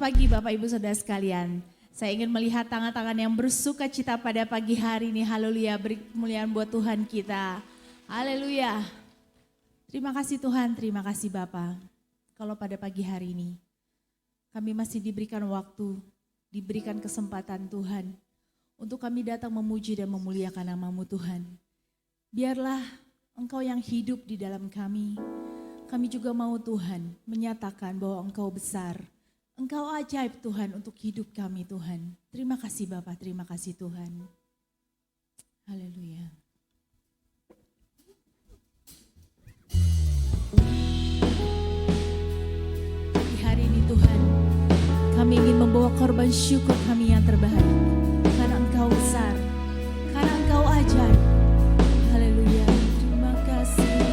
pagi Bapak Ibu Saudara sekalian. Saya ingin melihat tangan-tangan yang bersuka cita pada pagi hari ini. Haleluya, beri kemuliaan buat Tuhan kita. Haleluya. Terima kasih Tuhan, terima kasih Bapak. Kalau pada pagi hari ini kami masih diberikan waktu, diberikan kesempatan Tuhan untuk kami datang memuji dan memuliakan nama-Mu Tuhan. Biarlah Engkau yang hidup di dalam kami. Kami juga mau Tuhan menyatakan bahwa Engkau besar. Engkau ajaib Tuhan untuk hidup kami Tuhan. Terima kasih Bapak, terima kasih Tuhan. Haleluya. Di hari ini Tuhan, kami ingin membawa korban syukur kami yang terbaik. Karena Engkau besar, karena Engkau ajaib. Haleluya, terima kasih.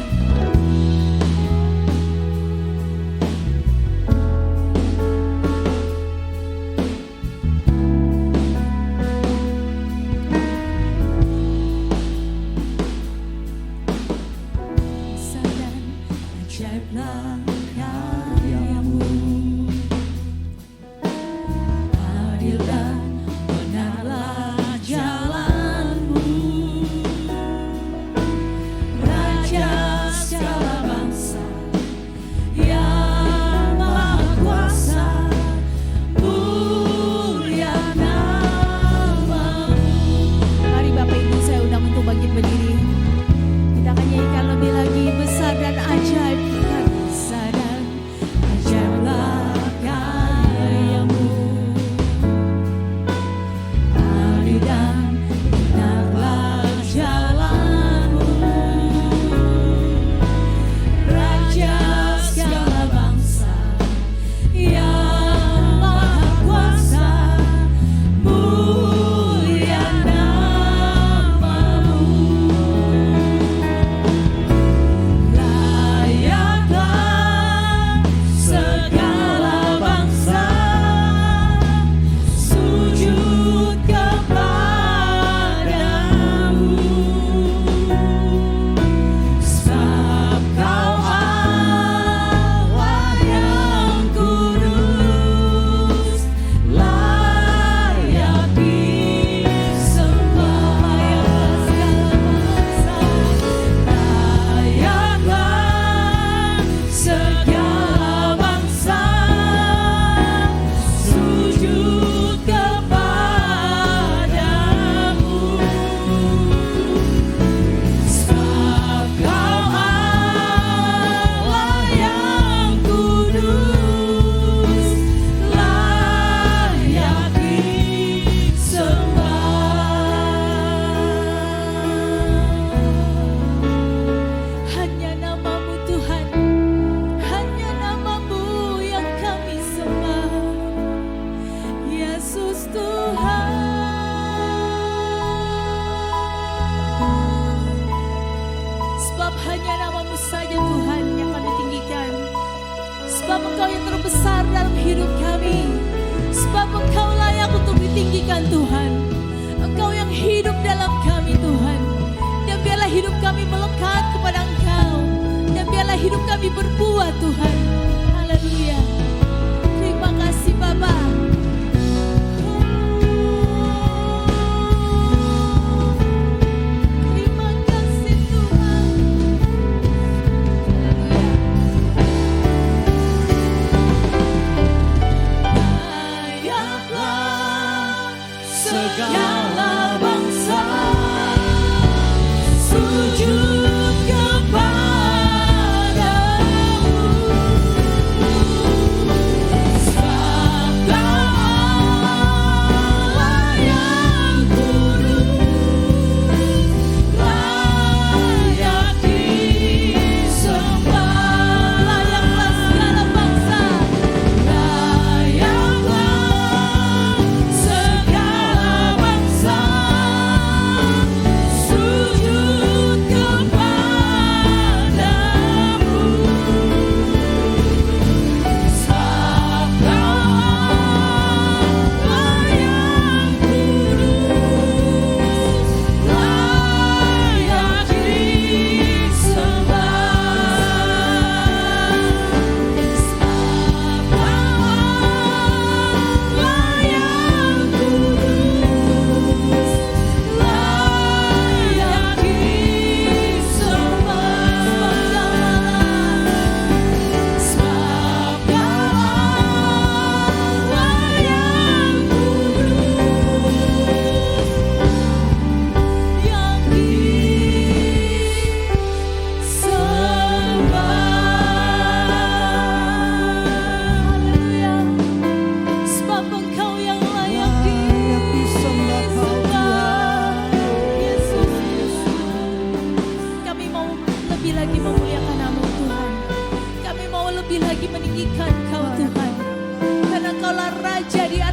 Segala bangsa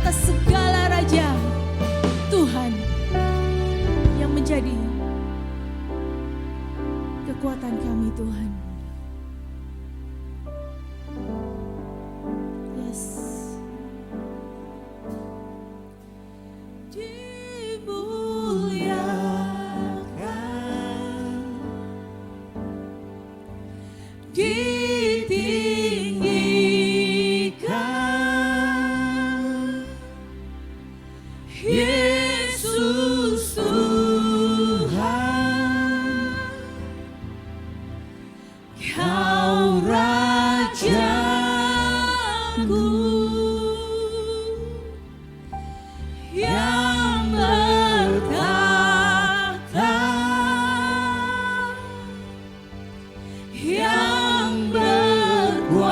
atas segala raja, Tuhan yang menjadi kekuatan kami Tuhan. Yes. Dimuliakan, ditinggikan, Yesus Tuhan, Kau Rajaku yang bertahta, yang berkuasa,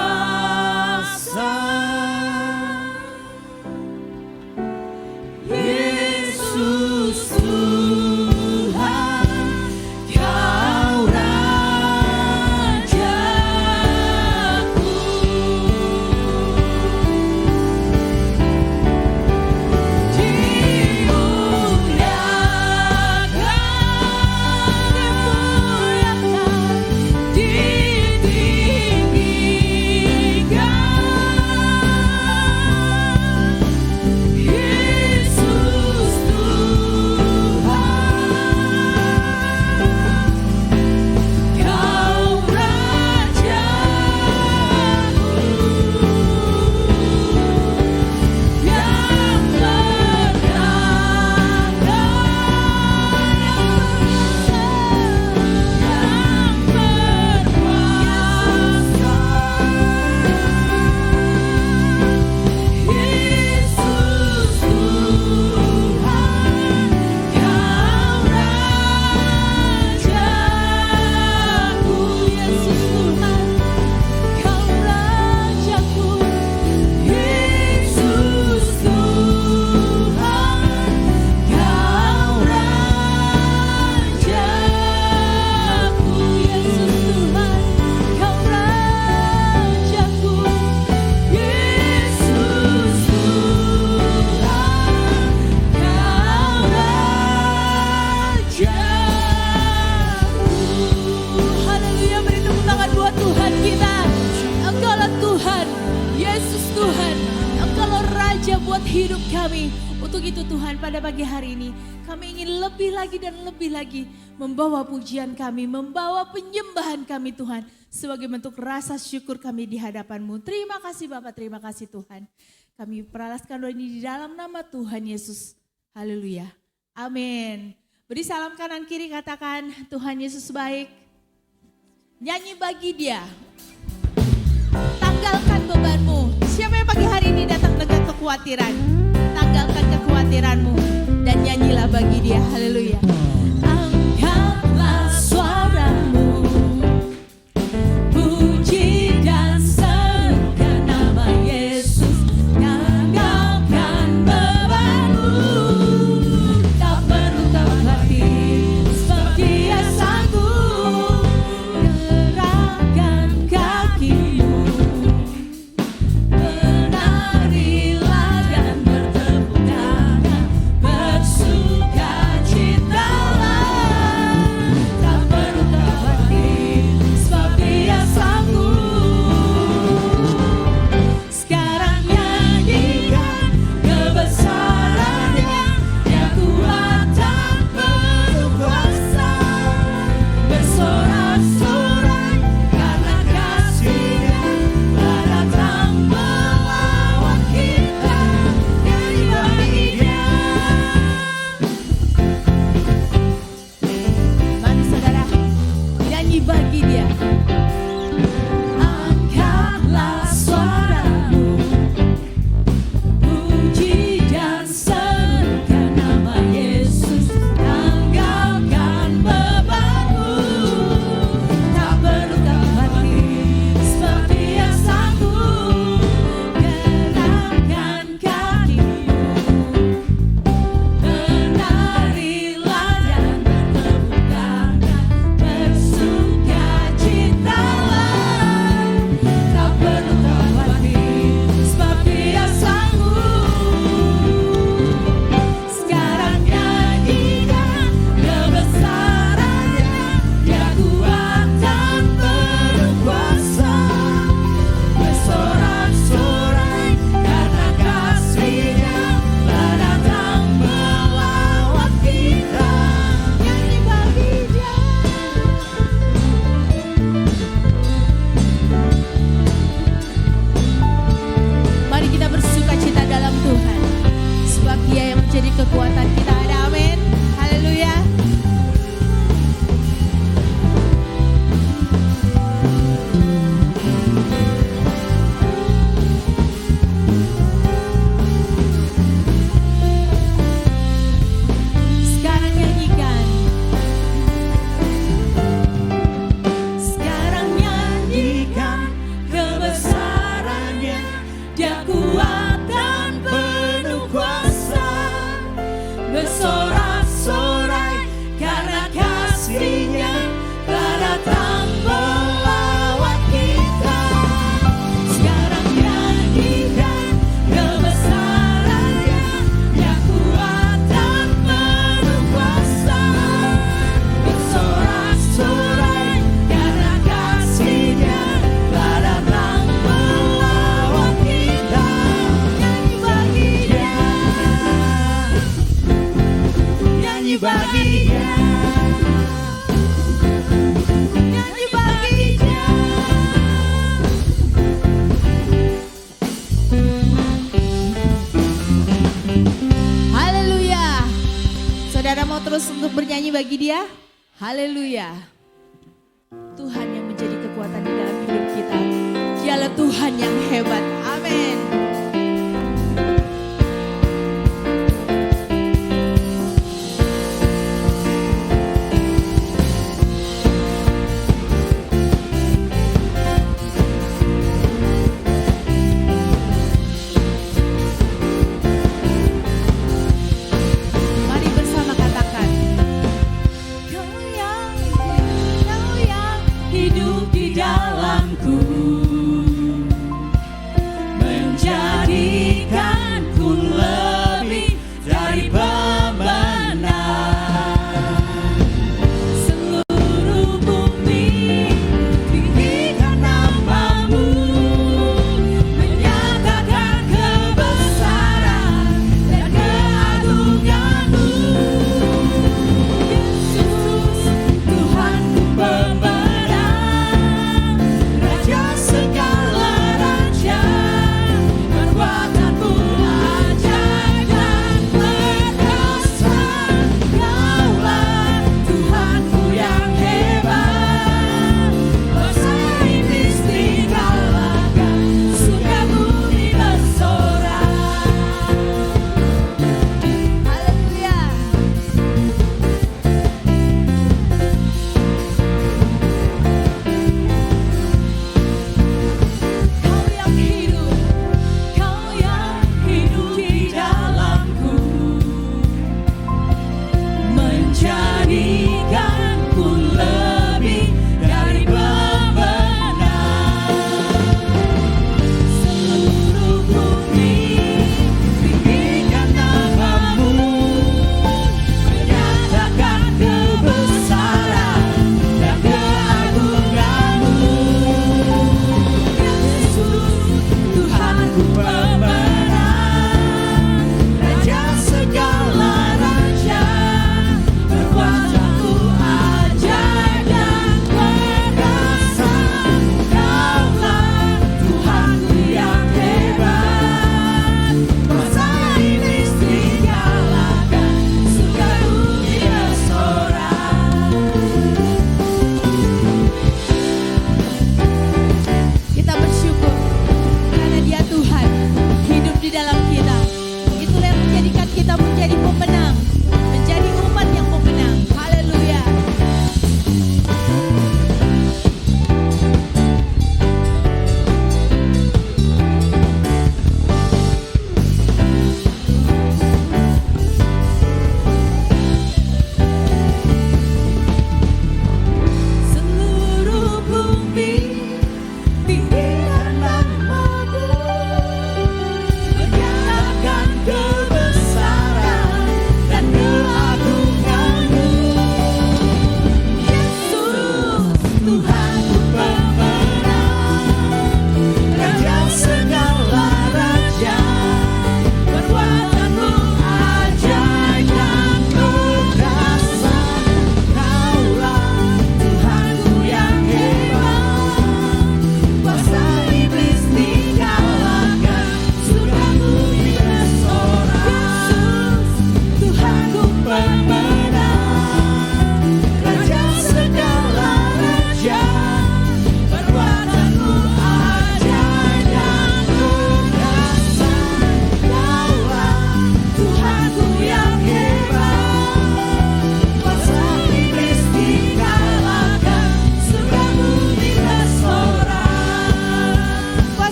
Yesus Tuhan, Kau Rajaku. Dimuliakan, ditinggikan, Yesus Tuhan, Kau Rajaku yang Haleluya, beri tepuk tangan buat Tuhan kita. Engkaulah Tuhan, Yesus Tuhan, Engkaulah Raja buat hidup kami. Untuk itu Tuhan, pada pagi hari ini kami ingin lebih lagi dan lebih lagi membawa pujian kami, membawa penyembahan kami Tuhan, sebagai bentuk rasa syukur kami di hadapan-Mu. Terima kasih Bapak, terima kasih Tuhan. Kami peralaskan doa ini di dalam nama Tuhan Yesus. Haleluya. Amin. Beri salam kanan kiri, katakan Tuhan Yesus baik. Nyanyi bagi Dia. Tanggalkan bebanmu. Siapa yang pagi hari ini datang dengan kekhawatiran? Tanggalkan kekhawatiranmu dan nyanyilah bagi Dia. Haleluya. Angkatlah suaramu, puji dan serukan nama Yesus. Tanggalkan bebanmu, tak perlu khawatir, sebab Dia sanggup. Gerakkan kakimu, menarilah dan bertepuk tangan, bersukacitalah. kekuatan kita. Ada amin. Haleluya. Sekarang nyanyikan. Sekarang nyanyikan kebesarannya. Dia kuat dan penuh kuasa, bersorak-sorai karena kasih-Nya telah datang melawat kita. Sekarang nyanyikan kebesarannya, Dia kuat dan penuh kuasa, bersorak-sorai karena kasih-Nya telah datang melawat kita. Nyanyi bagi Dia, nyanyi bagi Dia, nyanyi bagi Dia. Haleluya. Saudara mau terus untuk bernyanyi bagi Dia? Haleluya. Tuhan yang menjadi kekuatan di dalam hidup kita. Dialah Tuhan yang hebat. Amin. Mari bersama katakan. Kau yang hidup di dalamku, menjadikanku lebih dari pemenang. Seluruh bumi tinggikan nama-Mu, menyatakan kebesaran dan keagungan-Mu. Yesus, Tuhanku pemenang, Raja segala raja, perbuatanmu ajaib dan perkasa. Kaulah Tuhanku yang hebat, kuasa iblis dikalahkan, surga bumi bersorak. Haleluya. Kau yang hidup di dalamku, menjadikanku lebih dari pemenang. Seluruh bumi tinggikan nama-Mu, menyatakan kebesaran dan keagungan-Mu. Yesus, Tuhanku pemenang, Raja segala raja, perbuatanmu ajaib dan perkasa. Kaulah Tuhanku yang hebat, kuasa iblis dikalahkan, surga bumi bersorak. Kita bersyukur karena Dia Tuhan hidup di dalam kita. Itulah yang menjadikan kita menjadi pemenang, menjadi umat yang pemenang. Haleluya. Seluruh bumi tinggikan nama-Mu, menyatakan kebesaran dan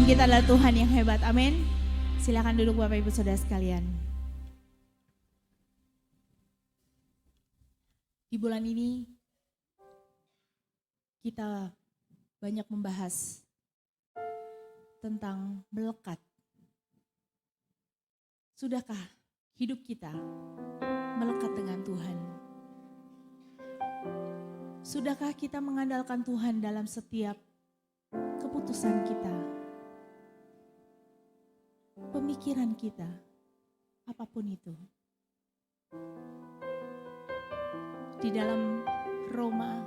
kita adalah Tuhan yang hebat. Amin. Silakan duduk Bapak Ibu Saudara sekalian. Di bulan ini kita banyak membahas tentang melekat. Sudahkah hidup kita melekat dengan Tuhan? Sudahkah kita mengandalkan Tuhan dalam setiap keputusan kita, pemikiran kita, apapun itu? Di dalam Roma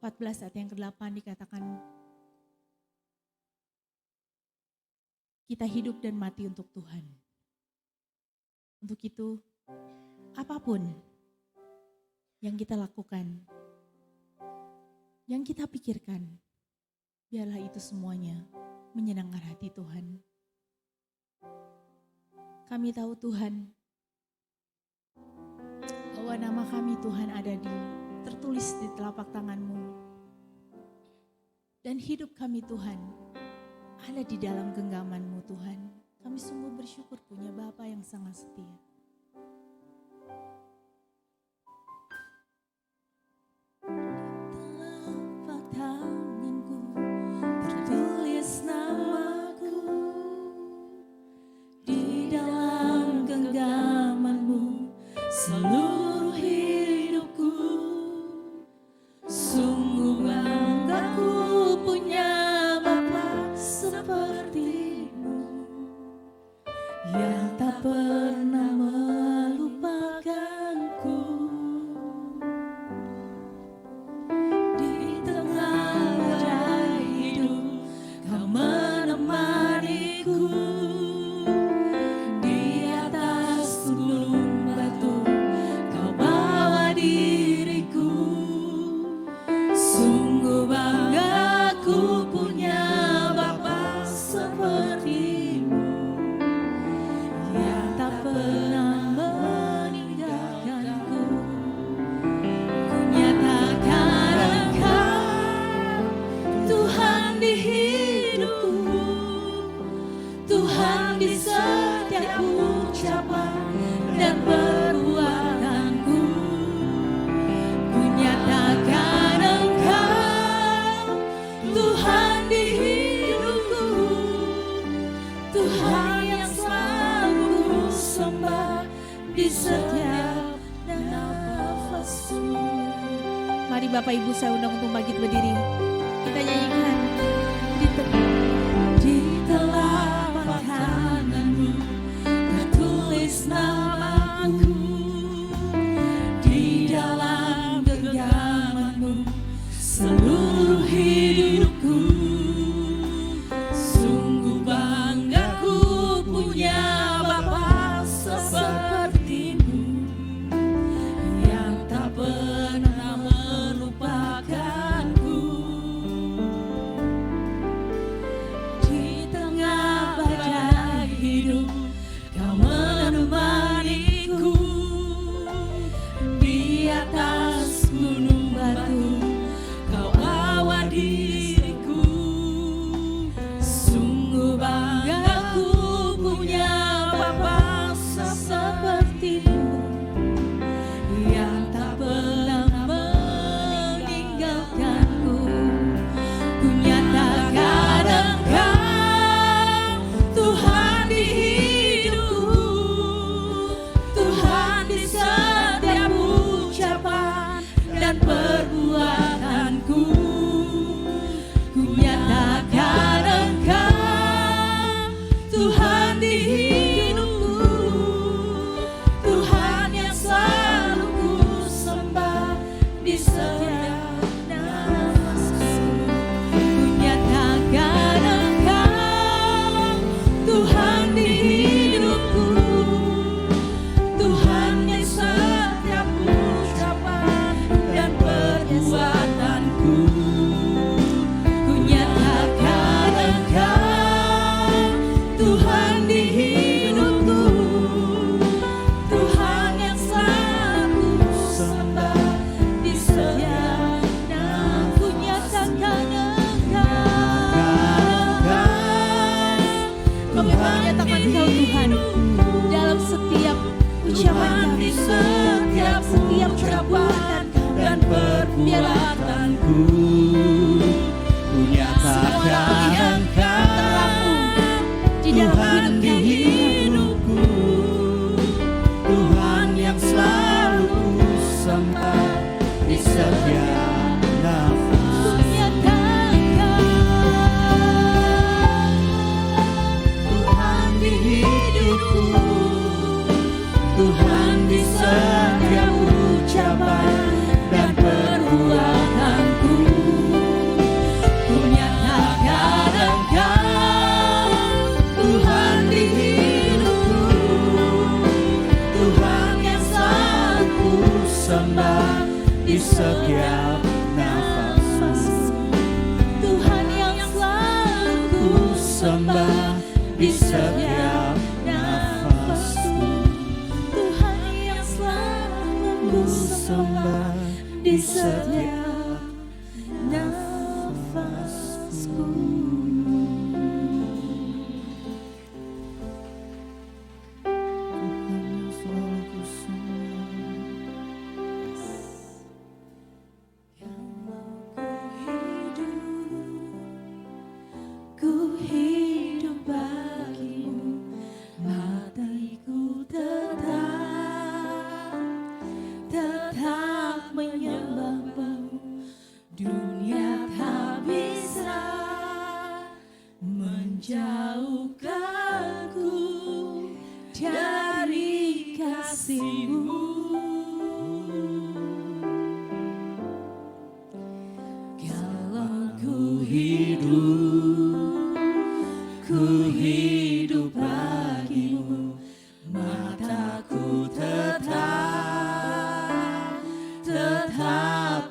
14 ayat yang ke-8 dikatakan, kita hidup dan mati untuk Tuhan. Untuk itu, apapun yang kita lakukan, yang kita pikirkan, biarlah itu semuanya menyenangkan hati Tuhan. Kami tahu Tuhan, bahwa nama kami Tuhan tertulis di telapak tangan-Mu. Dan hidup kami Tuhan ada di dalam genggaman-Mu Tuhan. Kami sungguh bersyukur punya Bapa yang sangat setia. Telapak tangan-Ku tertulis nama-Ku, di dalam genggaman-Mu seluruh hidupku. Sungguh banggaku punya Bapa seperti-Mu, yang tak pernah melupakanku. Di tengah badai hidup Kau menemaniku, di atas gunung batu Kau bawa diriku. Sungguh banggaku punya Bapa seperti-Mu, yang tak pernah meninggalkanku. Ku nyatakan Engkau Tuhan di hidupku, Tuhan di setiap ucapan dan perbuatanku. Ku nyatakan Engkau Tuhan di hidupku, Tuhan yang selalu ku sembah di setiap nafasku. Mari Bapak Ibu saya undang untuk bangkit berdiri. Kita nyanyikan di telapak tangan-Mu tertulis nama-Ku, di dalam genggaman-Mu seluruh hidupku. Sungguh banggaku punya Bapa seperti-Mu, yang tak pernah melupakanku. Di tengah badai hidup Kau menemaniku, di atas gunung batu Kau bawa diriku. Sungguh banggaku punya Bapa seperti-Mu, yang tak pernah meninggalkanku. Ku nyatakan Engkau Tuhan di hidupku, Tuhan di setiap ucapan dan perbuatanku. Ku nyatakan Engkau Tuhan di hidupku, Tuhan yang selalu ku sembah di setiap nafasku. Ku ucapan kami, setiap perbuatan dan perbuatanku, ku nyatakan di dalam Tuhan di hidupku, Tuhan yang selalu ku sembah di setiap nafas. Tuhan di hidupku, Tuhan di setiap ucapan dan perbuatanku, ku nyatakan Engkau Tuhan di hidupku, Tuhan yang selalu ku sembah di setiap nafas. Tuhan yang selalu Ku sembah di setiap nafasku, Tuhan yang selalu ku sembah di setiap nafasku. Ku hidup bagimu, hatiku tetap menyembahmu. Dunia tak bisa menjauhkanku dari kasih-Mu. Kalau ku hidup bagimu, mataku tetap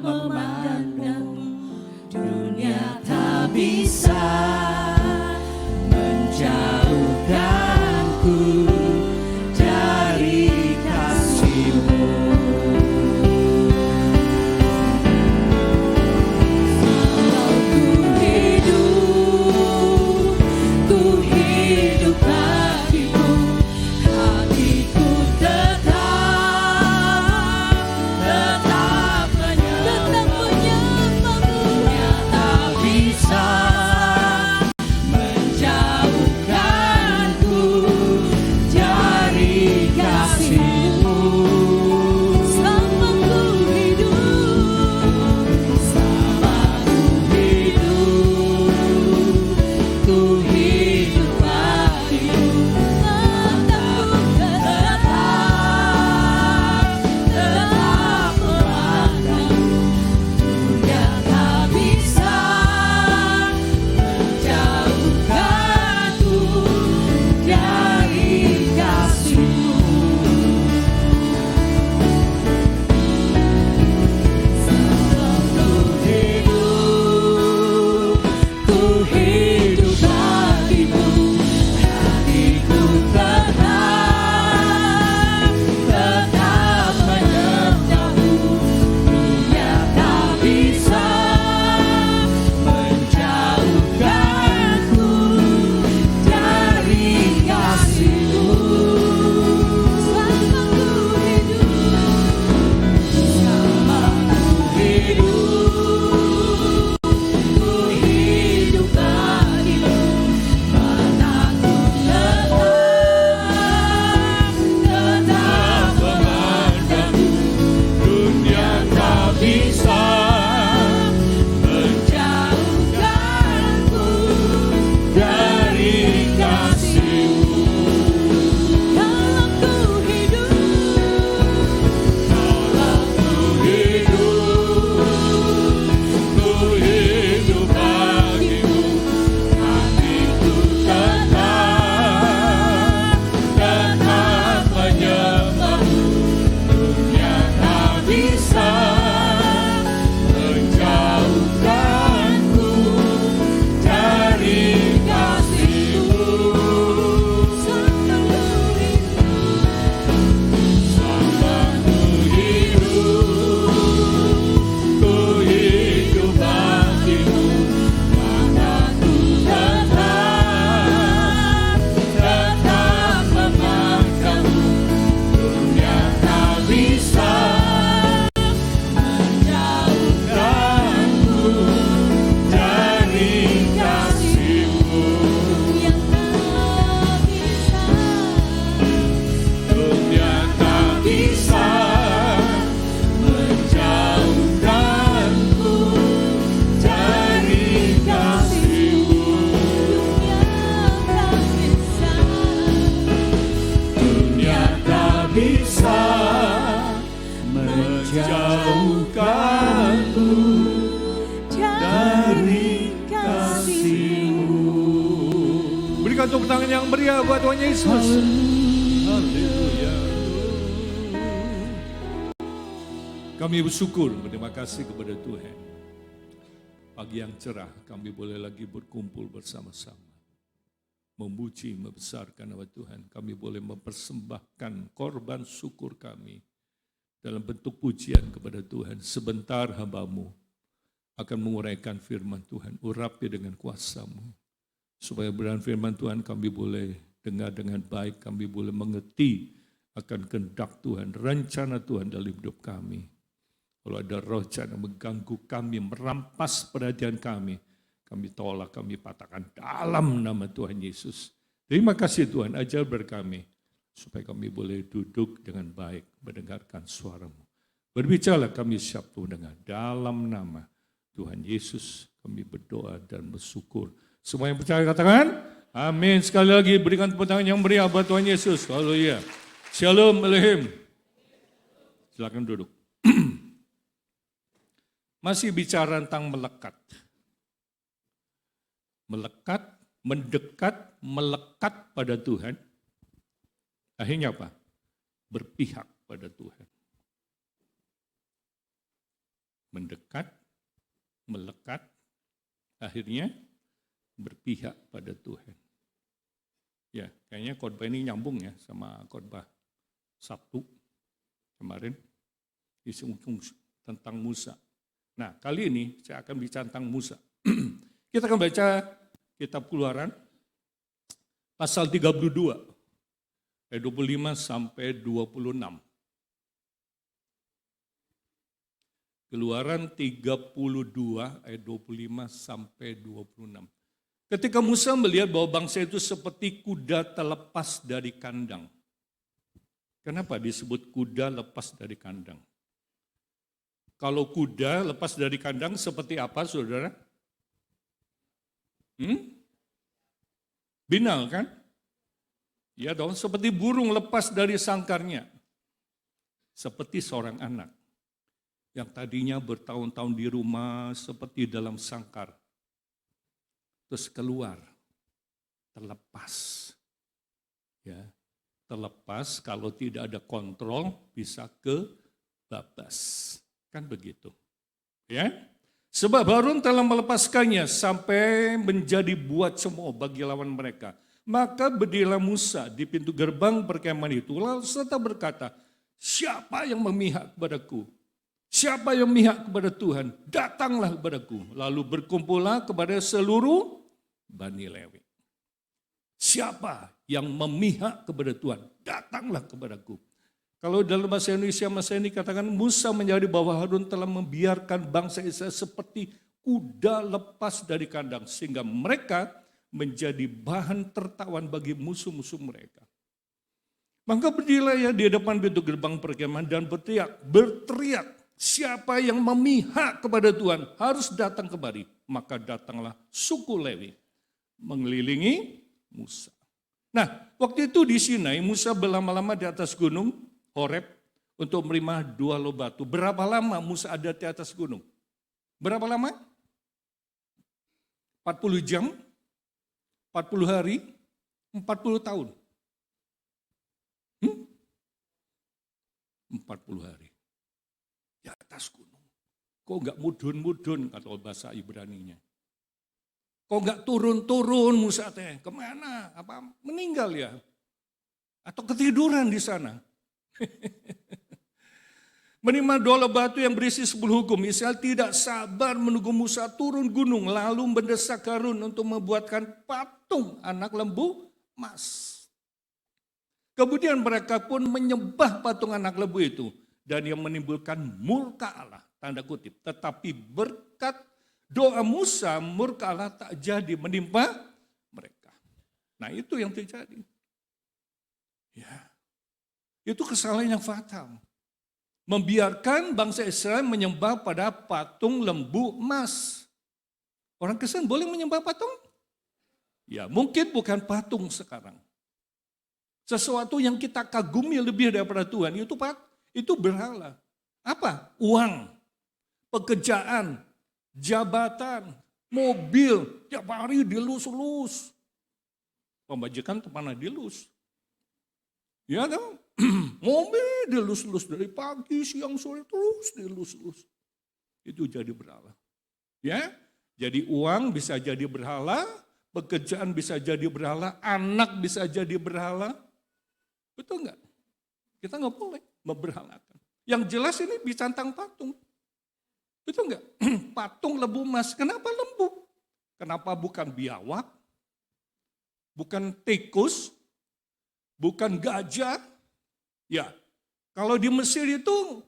memandangmu. Dunia tak bisa menjauhkanku dari kasih-Mu. Ku hidup bagimu, hatiku tetap menyembahmu. Tak bisa berikan tepuk tangan yang meriah buat Tuhan Yesus. Haleluya. Kami bersyukur, berterima kasih kepada Tuhan. Pagi yang cerah kami boleh lagi berkumpul bersama-sama. Memuji, membesarkan nama Tuhan. Kami boleh mempersembahkan korban syukur kami dalam bentuk pujian kepada Tuhan. Sebentar hamba-Mu akan menguraikan firman Tuhan. Urapi dengan kuasa-Mu. Supaya beran firman Tuhan kami boleh dengar dengan baik. Kami boleh mengerti akan kehendak Tuhan, rencana Tuhan dalam hidup kami. Kalau ada roh yang mengganggu kami, merampas perhatian kami tolak, kami patahkan dalam nama Tuhan Yesus. Terima kasih Tuhan, ajar berkami, supaya kami boleh duduk dengan baik, mendengarkan suara-Mu. Berbicara kami siap mendengar, dalam nama Tuhan Yesus kami berdoa dan bersyukur. Semua yang percaya katakan, amin. Sekali lagi berikan tepuk tangan yang meriah buat Tuhan Yesus. Haleluya. Shalom Elohim. Silakan duduk. Masih bicara tentang melekat. Melekat, mendekat, melekat pada Tuhan. Akhirnya apa? Berpihak pada Tuhan. Mendekat, melekat, akhirnya berpihak pada Tuhan. Ya, kayaknya khotbah ini nyambung ya sama khotbah Sabtu kemarin, isu tentang Musa. Nah, kali ini saya akan bicara tentang Musa. Kita akan baca kitab Keluaran pasal 32 ayat 25 sampai 26. Keluaran 32 ayat 25 sampai 26. Ketika Musa melihat bahwa bangsa itu seperti kuda terlepas dari kandang. Kenapa disebut kuda lepas dari kandang? Kalau kuda lepas dari kandang seperti apa, saudara? Binal kan? Ya dong, seperti burung lepas dari sangkarnya. Seperti seorang anak yang tadinya bertahun-tahun di rumah seperti dalam sangkar. Terus keluar, terlepas. Ya, terlepas kalau tidak ada kontrol bisa kebabas. Kan begitu. Ya. Sebab Harun telah melepaskannya sampai menjadi buat semua bagi lawan mereka. Maka berdirilah Musa di pintu gerbang perkemahan itu lalu serta berkata, siapa yang memihak kepadaku? Siapa yang memihak kepada Tuhan? Datanglah kepadaku. Lalu berkumpullah kepada seluruh Bani Lewi. Siapa yang memihak kepada Tuhan? Datanglah kepadaku. Kalau dalam bahasa Indonesia masa ini katakan Musa menjadi bahwa Harun telah membiarkan bangsa Israel seperti kuda lepas dari kandang. Sehingga mereka menjadi bahan tertawan bagi musuh-musuh mereka. Maka berdirilah ya di depan pintu gerbang perkemahan dan berteriak. Siapa yang memihak kepada Tuhan harus datang kemari. Maka datanglah suku Lewi mengelilingi Musa. Nah, waktu itu di Sinai Musa berlama-lama di atas gunung Horeb untuk menerima 2 loh batu. Berapa lama Musa ada di atas gunung? Berapa lama? 40 jam, 40 hari, 40 tahun. 40 hari. Di atas gunung. Kok enggak mudun-mudun kalau bahasa Ibraninya. Kok enggak turun-turun Musa teh? Kemana? Apa meninggal ya? Atau ketiduran di sana? Menerima 2 batu yang berisi 10 hukum. Israel tidak sabar menunggu Musa turun gunung lalu mendesak Harun untuk membuatkan patung anak lembu emas. Kemudian mereka pun menyembah patung anak lembu itu dan yang menimbulkan murka Allah, tanda kutip. Tetapi berkat doa Musa murka Allah tak jadi menimpa mereka. Nah, itu yang terjadi. Ya. Itu kesalahan yang fatal. Membiarkan bangsa Israel menyembah pada patung lembu emas. Orang Kristen boleh menyembah patung? Ya, mungkin bukan patung sekarang. Sesuatu yang kita kagumi lebih daripada Tuhan, itu berhala. Apa? Uang, pekerjaan, jabatan, mobil, tiap hari dilus-lus. Pembajikan itu mana dilus. Ya kan? Mobil dilus-lus dari pagi, siang, sore terus dilus-lus. Itu jadi berhala. Ya, jadi uang bisa jadi berhala, pekerjaan bisa jadi berhala, anak bisa jadi berhala. Betul nggak? Kita nggak boleh memberhalakan. Yang jelas ini bicantang patung. Betul nggak? Patung lembu emas. Kenapa lembu? Kenapa bukan biawak? Bukan tikus? Bukan gajah? Ya, kalau di Mesir itu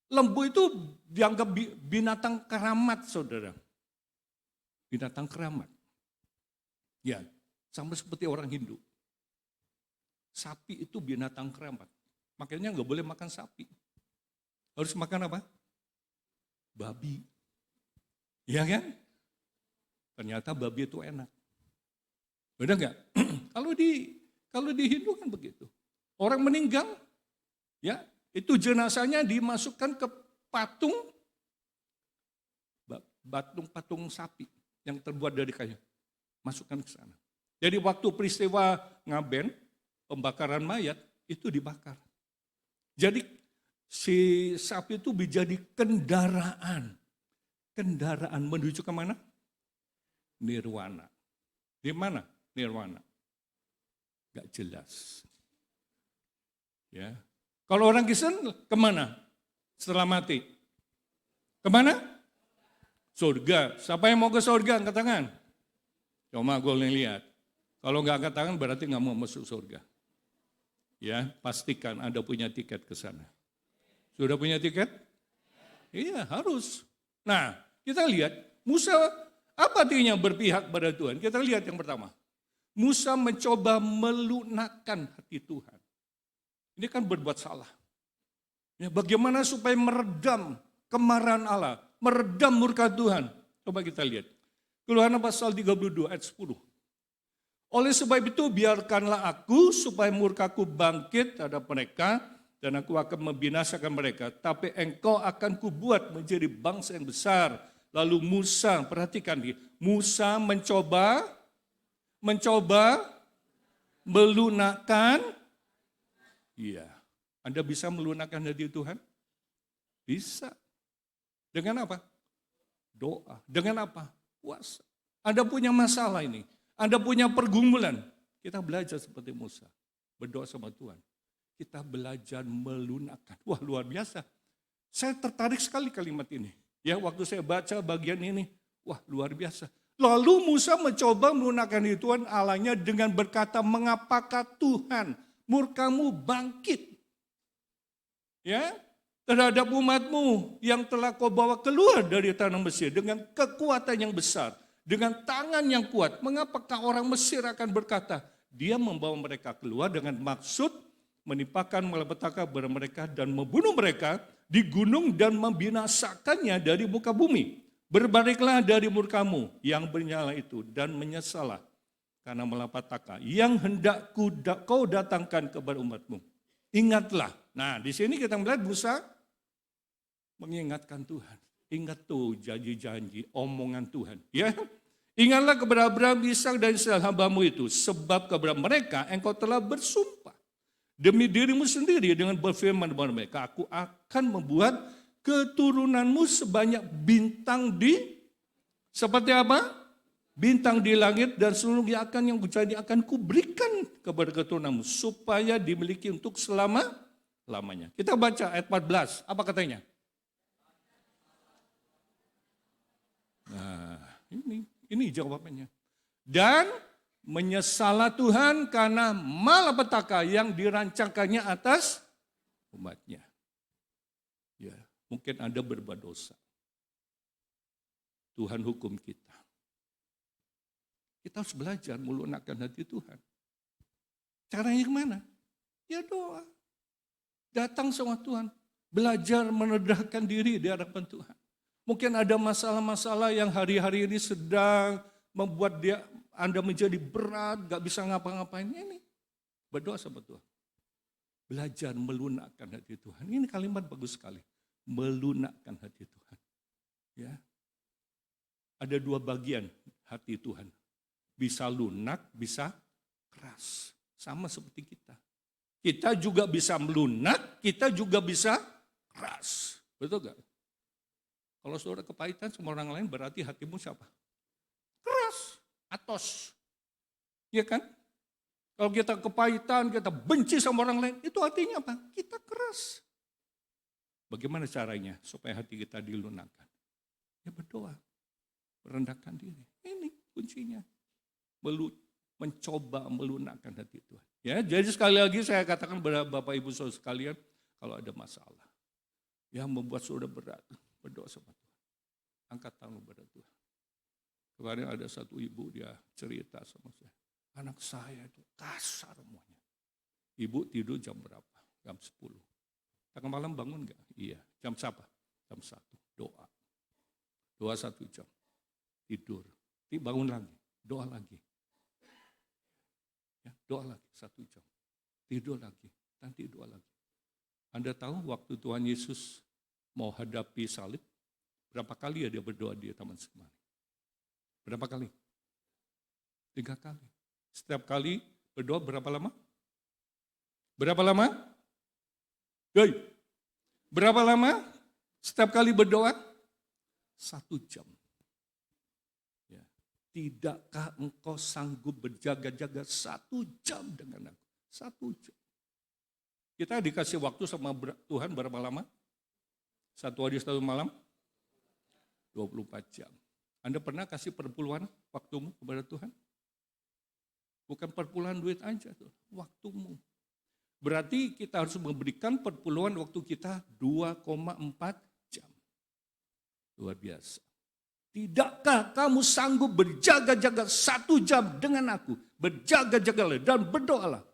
lembu itu dianggap binatang keramat, saudara. Binatang keramat. Ya, sama seperti orang Hindu. Sapi itu binatang keramat. Makanya nggak boleh makan sapi. Harus makan apa? Babi. Iya kan? Ternyata babi itu enak. Beda nggak? Kalau di Hindu kan begitu. Orang meninggal, ya itu jenazahnya dimasukkan ke patung sapi yang terbuat dari kayu. Masukkan ke sana. Jadi waktu peristiwa Ngaben, pembakaran mayat, itu dibakar. Jadi si sapi itu menjadi kendaraan. Kendaraan menuju ke mana? Nirwana. Di mana nirwana? Gak jelas. Ya. Kalau orang Kristen kemana? Setelah mati. Kemana? Surga. Siapa yang mau ke surga? Angkat tangan. Cuma gue lihat. Kalau nggak angkat tangan berarti nggak mau masuk surga. Ya, pastikan Anda punya tiket ke sana. Sudah punya tiket? Iya, harus. Nah, kita lihat Musa apa artinya berpihak pada Tuhan? Kita lihat yang pertama. Musa mencoba melunakkan hati Tuhan. Ini kan berbuat salah. Ya, bagaimana supaya meredam kemarahan Allah, meredam murka Tuhan? Coba kita lihat. Keluaran pasal 32 ayat 10. Oleh sebab itu biarkanlah aku supaya murkaku bangkit terhadap mereka dan aku akan membinasakan mereka. Tapi engkau akan kubuat menjadi bangsa yang besar. Lalu Musa, perhatikan dia, Musa mencoba melunakkan. Iya, Anda bisa melunakkan hati Tuhan? Bisa. Dengan apa? Doa. Dengan apa? Puasa. Anda punya masalah ini. Anda punya pergumulan. Kita belajar seperti Musa. Berdoa sama Tuhan. Kita belajar melunakkan. Wah, luar biasa. Saya tertarik sekali kalimat ini. Ya, waktu saya baca bagian ini. Wah, luar biasa. Lalu Musa mencoba melunakkan hati Tuhan Allahnya dengan berkata, mengapakah Tuhan murkamu bangkit? Ya, terhadap umatmu yang telah kau bawa keluar dari tanah Mesir dengan kekuatan yang besar, dengan tangan yang kuat. Mengapakah orang Mesir akan berkata, dia membawa mereka keluar dengan maksud menimpakan malapetaka kepada mereka dan membunuh mereka di gunung dan membinasakannya dari muka bumi. Berbaliklah dari murkamu yang bernyala itu dan menyesallah karena malapetaka yang hendak kau datangkan kepada umatmu. Ingatlah. Nah, di sini kita melihat Musa mengingatkan Tuhan. Ingat tuh janji-janji, omongan Tuhan. Ya, ingatlah kepada Abraham, Ishak dan Israel hambamu itu, sebab kepada mereka engkau telah bersumpah demi dirimu sendiri dengan berfirman kepada mereka, aku akan membuat keturunanmu sebanyak bintang seperti apa? Bintang di langit dan seluruh yang jadi akan kuberikan kepada keturunanmu supaya dimiliki untuk selama-lamanya. Kita baca ayat 14, apa katanya? Nah, ini jawabannya. Dan menyesalah Tuhan karena malapetaka yang dirancangkannya atas umatnya. Ya, mungkin Anda berbuat dosa. Tuhan hukum kita. Kita harus belajar melunakkan hati Tuhan. Caranya kemana? Ya doa. Datang sama Tuhan. Belajar menedahkan diri di hadapan Tuhan. Mungkin ada masalah-masalah yang hari-hari ini sedang membuat Anda menjadi berat, gak bisa ngapa-ngapain. Ini berdoa sama Tuhan. Belajar melunakkan hati Tuhan. Ini kalimat bagus sekali. Melunakkan hati Tuhan. Ya. Ada dua bagian hati Tuhan. Bisa lunak, bisa keras. Sama seperti kita. Kita juga bisa melunak, kita juga bisa keras. Betul gak? Kalau saudara kepahitan sama orang lain berarti hatimu siapa? Keras, atos. Iya kan? Kalau kita kepahitan, kita benci sama orang lain, itu artinya apa? Kita keras. Bagaimana caranya supaya hati kita dilunakkan? Ya berdoa, merendahkan diri. Ini kuncinya. Mencoba melunakkan hati Tuhan. Ya, jadi sekali lagi saya katakan kepada Bapak Ibu Saudara sekalian, kalau ada masalah yang membuat saudara berat, berdoa sama Tuhan. Angkat tangan kepada Tuhan. Kemarin ada satu ibu, dia cerita sama saya. Anak saya itu kasar semuanya. Ibu tidur jam berapa? Jam 10. Tengah malam bangun enggak? Iya. Jam siapa? Jam 1. Doa. Doa 1 jam. Tidur. Bangun lagi. Doa lagi. Ya, doa lagi 1 jam. Tidur lagi. Nanti doa lagi. Anda tahu waktu Tuhan Yesus mau hadapi salib, berapa kali ya dia berdoa di Taman Getsemani? Berapa kali? 3 kali. Setiap kali berdoa berapa lama? Berapa lama? Hei, berapa lama setiap kali berdoa? 1 jam. Ya. Tidakkah engkau sanggup berjaga-jaga 1 jam dengan aku? 1 jam. Kita dikasih waktu sama Tuhan berapa lama? 1 hari 1 malam? 24 jam. Anda pernah kasih perpuluhan waktumu kepada Tuhan? Bukan perpuluhan duit aja tuh, waktumu. Berarti kita harus memberikan perpuluhan waktu kita 2,4 jam. Luar biasa. Tidakkah kamu sanggup berjaga-jaga 1 jam dengan aku? Berjaga-jagalah dan berdoalah.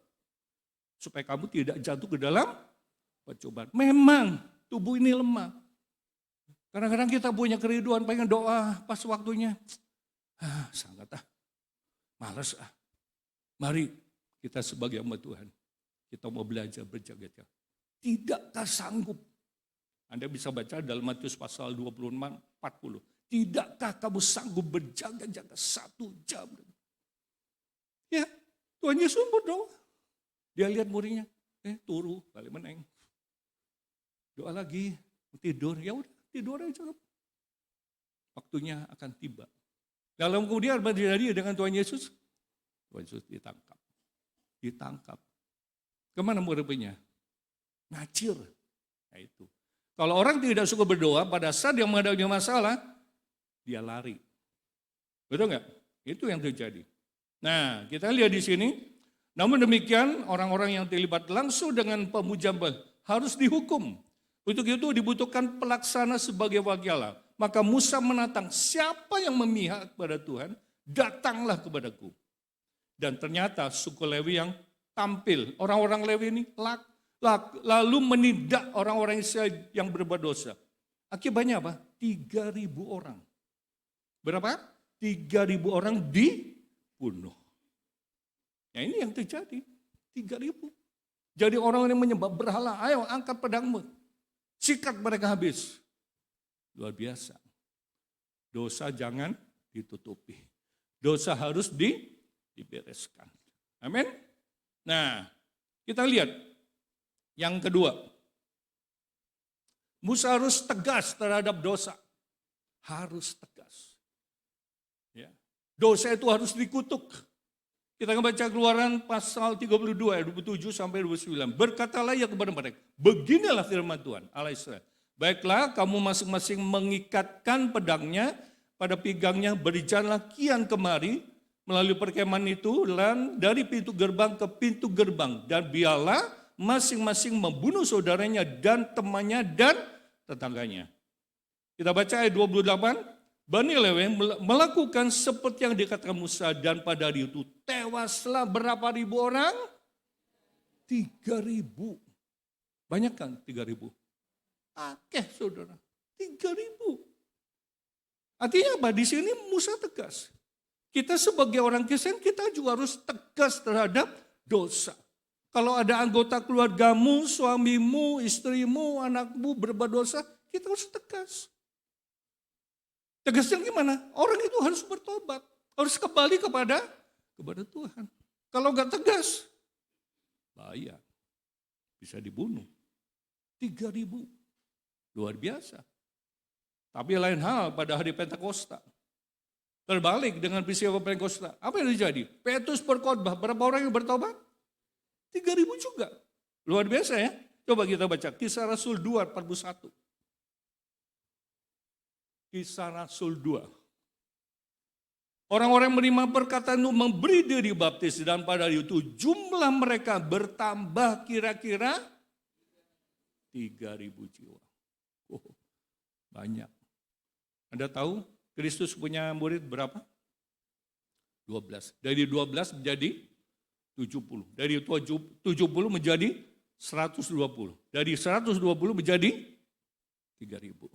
Supaya kamu tidak jatuh ke dalam percobaan. Memang tubuh ini lemah. Kadang-kadang kita punya kerinduan pengen doa pas waktunya. Sangat malas Mari kita sebagai hamba Tuhan, kita mau belajar berjaga-jaga. Tidakkah sanggup? Anda bisa baca dalam Matius pasal 26, 40. Tidakkah kamu sanggup berjaga-jaga 1 jam? Ya, Tuhan Yesus berdoa. Dia lihat muridnya, turu, balik meneng. Doa lagi, tidur, ya udah tidur aja. Waktunya akan tiba. Dalam kemudian berdiri dengan Tuhan Yesus, Tuhan Yesus ditangkap. Ditangkap. Kemana muridnya? Ngacir. Nah itu. Kalau orang tidak suka berdoa, pada saat dia menghadapi masalah, dia lari. Betul nggak? Itu yang terjadi. Nah, kita lihat di sini. Namun demikian, orang-orang yang terlibat langsung dengan pemujaan harus dihukum. Untuk itu dibutuhkan pelaksana sebagai wakil Allah. Maka Musa menantang, siapa yang memihak kepada Tuhan, datanglah kepadaku. Dan ternyata suku Lewi yang tampil, orang-orang Lewi ini lalu menindak orang-orang Israel yang berbuat dosa. Akibatnya apa? 3.000 orang. Berapa? 3.000 orang dibunuh. Ya ini yang terjadi, 3.000. Jadi orang yang menyembah berhala, ayo angkat pedangmu, sikat mereka habis. Luar biasa. Dosa jangan ditutupi. Dosa harus dibereskan. Amin. Nah, kita lihat yang kedua. Musa harus tegas terhadap dosa. Harus tegas. Ya. Dosa itu harus dikutuk. Kita akan baca Keluaran pasal 32 ayat 27 sampai 29. Berkatalah ia kepada mereka, beginilah firman Tuhan Allah Israel. Baiklah kamu masing-masing mengikatkan pedangnya pada pinggangnya, berjalanlah kian kemari melalui perkemahan itu dan dari pintu gerbang ke pintu gerbang. Dan biarlah masing-masing membunuh saudaranya dan temannya dan tetangganya. Kita baca ayat 28. Bani Lewi melakukan seperti yang dikatakan Musa dan pada hari itu tewaslah berapa ribu orang? 3.000. Banyak kan 3.000? Akeh saudara, 3.000. Artinya apa? Di sini Musa tegas. Kita sebagai orang Kristen kita juga harus tegas terhadap dosa. Kalau ada anggota keluargamu, suamimu, istrimu, anakmu berbuat dosa, kita harus tegas. Tegasnya gimana? Orang itu harus bertobat, harus kembali kepada Tuhan. Kalau nggak tegas, bahaya. Bisa dibunuh. 3.000. Luar biasa. Tapi lain hal pada hari Pentakosta. Terbalik dengan peristiwa Pentakosta. Apa yang terjadi? Petrus berkhotbah, berapa orang yang bertobat? 3.000 juga. Luar biasa ya. Coba kita baca Kisah Rasul 2:41. Kisah Rasul 2. Orang-orang menerima perkataan itu memberi diri baptis dan pada hari itu jumlah mereka bertambah kira-kira 3.000 jiwa. Oh, banyak. Anda tahu Kristus punya murid berapa? 12. Dari 12 menjadi 70. Dari 70 menjadi 120. Dari 120 menjadi 3.000.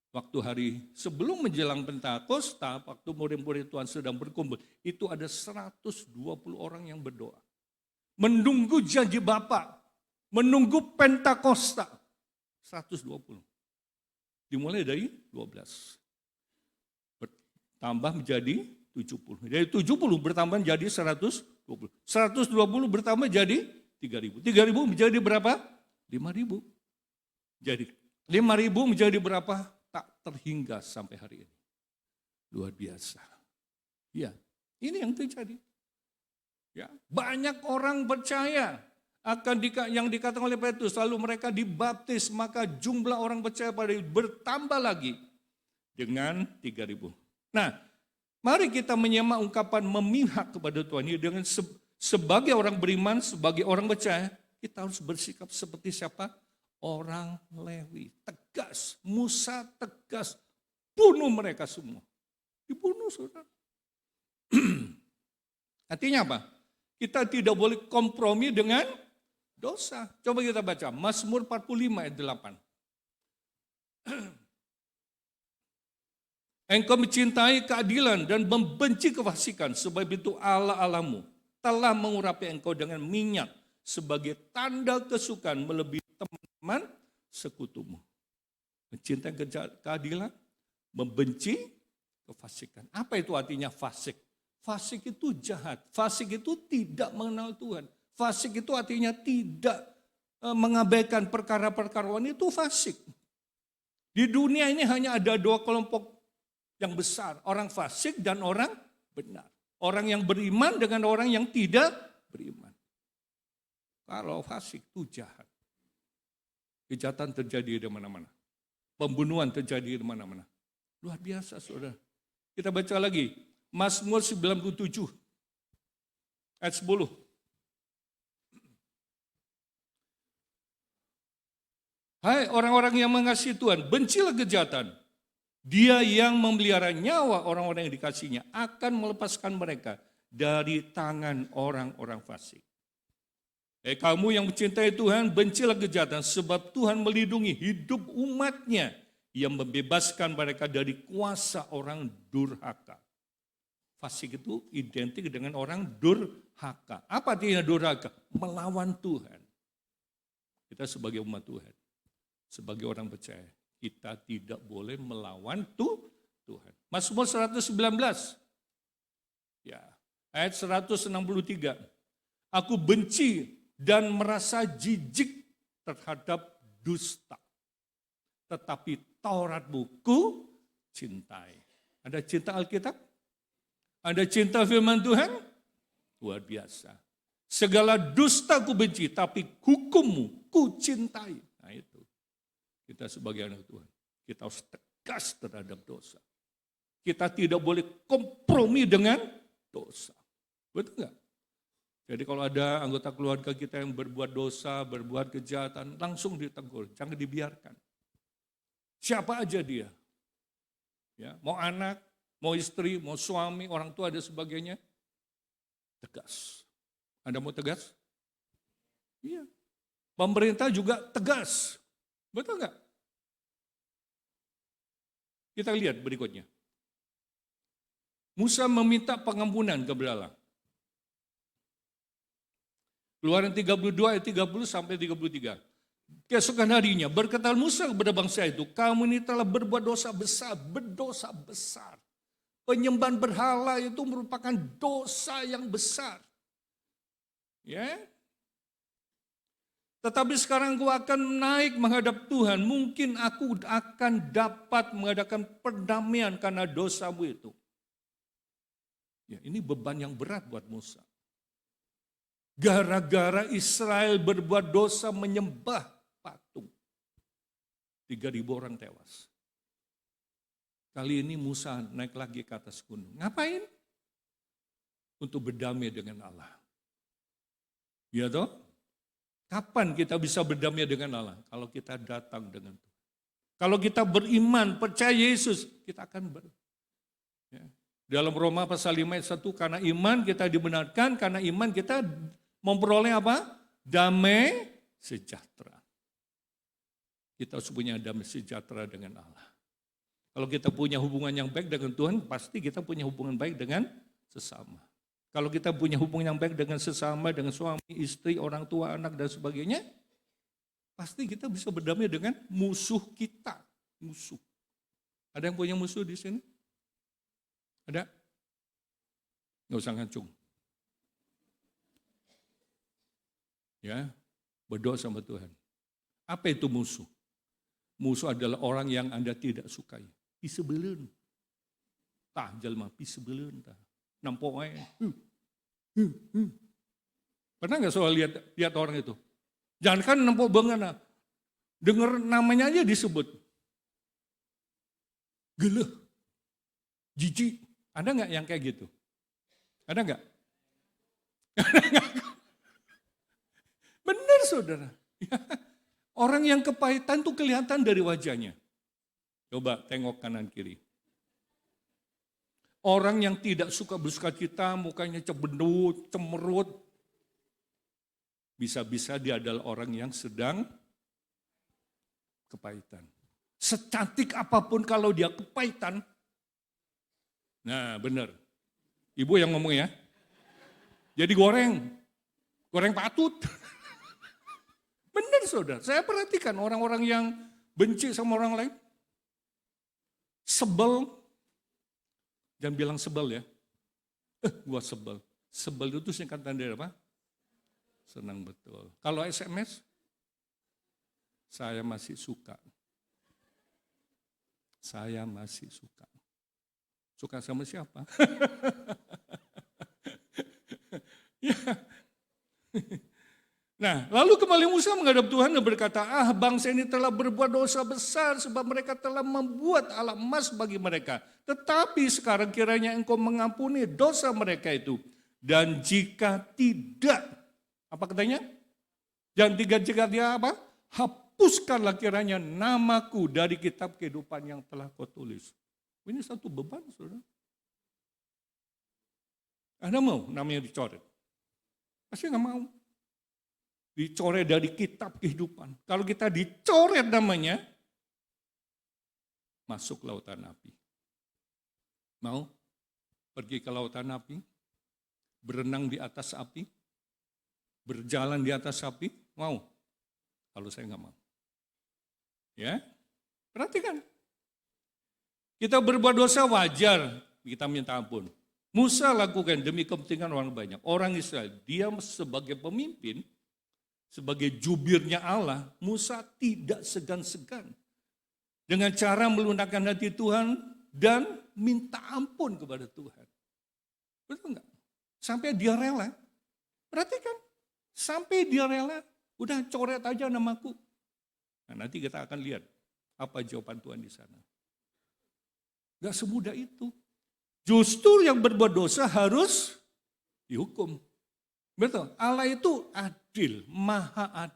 Waktu hari sebelum menjelang Pentakosta, waktu murid-murid Tuhan sedang berkumpul, itu ada 120 orang yang berdoa. Menunggu janji Bapa, menunggu Pentakosta. 120. Dimulai dari 12. Bertambah menjadi 70. Dari 70 bertambah menjadi 120. 120 bertambah jadi 3.000. 3.000 menjadi berapa? 5.000. Jadi 5.000 menjadi berapa? Tak terhingga sampai hari ini. Luar biasa. Ya, ini yang terjadi. Ya, banyak orang percaya akan yang dikatakan oleh Petrus, lalu mereka dibaptis, maka jumlah orang percaya pada itu bertambah lagi dengan 3.000. Nah, mari kita menyimak ungkapan memihak kepada Tuhan ini dengan sebagai orang beriman, sebagai orang percaya, kita harus bersikap seperti siapa? Orang Lewi. Tegas, Musa tegas, bunuh mereka semua. Dibunuh, saudara. Artinya apa? Kita tidak boleh kompromi dengan dosa. Coba kita baca, Mazmur 45 ayat 8. Engkau mencintai keadilan dan membenci kefasikan, sebab itu Allah Allahmu telah mengurapi engkau dengan minyak sebagai tanda kesukaan melebihi teman sekutumu. Mencintai keadilan, membenci kefasikan. Apa itu artinya fasik? Fasik itu jahat, fasik itu tidak mengenal Tuhan. Fasik itu artinya tidak mengabaikan perkara-perkara itu fasik. Di dunia ini hanya ada dua kelompok yang besar, orang fasik dan orang benar. Orang yang beriman dengan orang yang tidak beriman. Kalau fasik itu jahat. Kejahatan terjadi di mana-mana. Pembunuhan terjadi di mana-mana. Luar biasa, saudara. Kita baca lagi. Mazmur 97 ayat 10. Hai orang-orang yang mengasihi Tuhan, bencilah kejahatan. Dia yang memelihara nyawa orang-orang yang dikasihnya akan melepaskan mereka dari tangan orang-orang fasik. Kamu yang mencintai Tuhan, bencilah kejahatan, sebab Tuhan melindungi hidup umatnya yang membebaskan mereka dari kuasa orang durhaka. Fasik itu identik dengan orang durhaka. Apa artinya durhaka? Melawan Tuhan. Kita sebagai umat Tuhan, sebagai orang percaya, kita tidak boleh melawan Tuhan. Mazmur 119, ya, ayat 163. Aku benci dan merasa jijik terhadap dusta, tetapi Tauratmu ku cintai. Ada cinta Alkitab? Ada cinta firman Tuhan? Luar biasa. Segala dusta ku benci, tapi hukummu ku cintai. Nah itu. Kita sebagai anak Tuhan, kita harus tegas terhadap dosa. Kita tidak boleh kompromi dengan dosa. Betul nggak? Jadi kalau ada anggota keluarga kita yang berbuat dosa, berbuat kejahatan, langsung ditegur, jangan dibiarkan. Siapa aja dia. Ya, mau anak, mau istri, mau suami, orang tua, ada sebagainya. Tegas. Anda mau tegas? Iya. Pemerintah juga tegas. Betul nggak? Kita lihat berikutnya. Musa meminta pengampunan kepada Allah. Keluaran 32 ayat 30 sampai 33. Keesokan harinya berkata Musa kepada bangsa itu, kamu ini telah berbuat dosa besar, berdosa besar. Penyembahan berhala itu merupakan dosa yang besar. Ya. Tetapi sekarang aku akan naik menghadap Tuhan. Mungkin aku akan dapat mengadakan perdamaian karena dosamu itu. Ya, ini beban yang berat buat Musa. Gara-gara Israel berbuat dosa menyembah patung. 3.000 orang tewas. Kali ini Musa naik lagi ke atas gunung. Ngapain? Untuk berdamai dengan Allah. Ya toh? Kapan kita bisa berdamai dengan Allah? Kalau kita datang dengan Tuhan. Kalau kita beriman, percaya Yesus, kita akan ya. Dalam Roma pasal 5 ayat 1, karena iman kita dibenarkan, karena iman kita memperoleh apa? Damai sejahtera. Kita harus punya damai sejahtera dengan Allah. Kalau kita punya hubungan yang baik dengan Tuhan, pasti kita punya hubungan baik dengan sesama. Kalau kita punya hubungan yang baik dengan sesama, dengan suami, istri, orang tua, anak, dan sebagainya, pasti kita bisa berdamai dengan musuh kita. Musuh. Ada yang punya musuh di sini? Ada? Nggak usah ngancung. Ya, berdoa sama Tuhan. Apa itu musuh? Musuh adalah orang yang Anda tidak sukai. Pisebeleun. Tah, jalma pisebeleun tah. Nampok aja. Pernah nggak soal lihat orang itu? Jangan kan nampok banget. Dengar namanya aja disebut. Geleh. Jijik. Ada nggak yang kayak gitu? Ada nggak? Benar saudara. Orang yang kepahitan tuh kelihatan dari wajahnya. Coba tengok kanan kiri. Orang yang tidak suka bersukacita, mukanya cemberut, cemerut. Bisa-bisa dia adalah orang yang sedang kepahitan. Secantik apapun kalau dia kepahitan. Nah benar. Ibu yang ngomong ya. Jadi goreng patut. Benar saudara, saya perhatikan orang-orang yang benci sama orang lain. Sebel. Jangan bilang sebel ya. Gua sebel. Sebel itu singkatan dari apa? Senang betul. Kalau SMS, saya masih suka. Saya masih suka. Suka sama siapa? Ya. Nah, lalu kembali Musa menghadap Tuhan dan berkata, bangsa ini telah berbuat dosa besar sebab mereka telah membuat alat emas bagi mereka. Tetapi sekarang kiranya engkau mengampuni dosa mereka itu. Dan jika tidak, apa katanya? Dan jika dia apa? Hapuskanlah kiranya namaku dari kitab kehidupan yang telah kau tulis. Ini satu beban, saudara. Anda mau namanya dicoret? Pasti nggak mau. Dicoret dari kitab kehidupan. Kalau kita dicoret namanya, masuk lautan api. Mau pergi ke lautan api? Berenang di atas api? Berjalan di atas api? Mau? Kalau saya nggak mau. Ya, perhatikan. Kita berbuat dosa wajar, kita minta ampun. Musa lakukan demi kepentingan orang banyak. Orang Israel, dia sebagai pemimpin, sebagai jubirnya Allah, Musa tidak segan-segan dengan cara melunakkan hati Tuhan dan minta ampun kepada Tuhan. Betul enggak? Sampai dia rela. Perhatikan, sampai dia rela, udah coret aja namaku. Nah, nanti kita akan lihat apa jawaban Tuhan di sana. Enggak semudah itu. Justru yang berbuat dosa harus dihukum. Betul, Allah itu adil, maha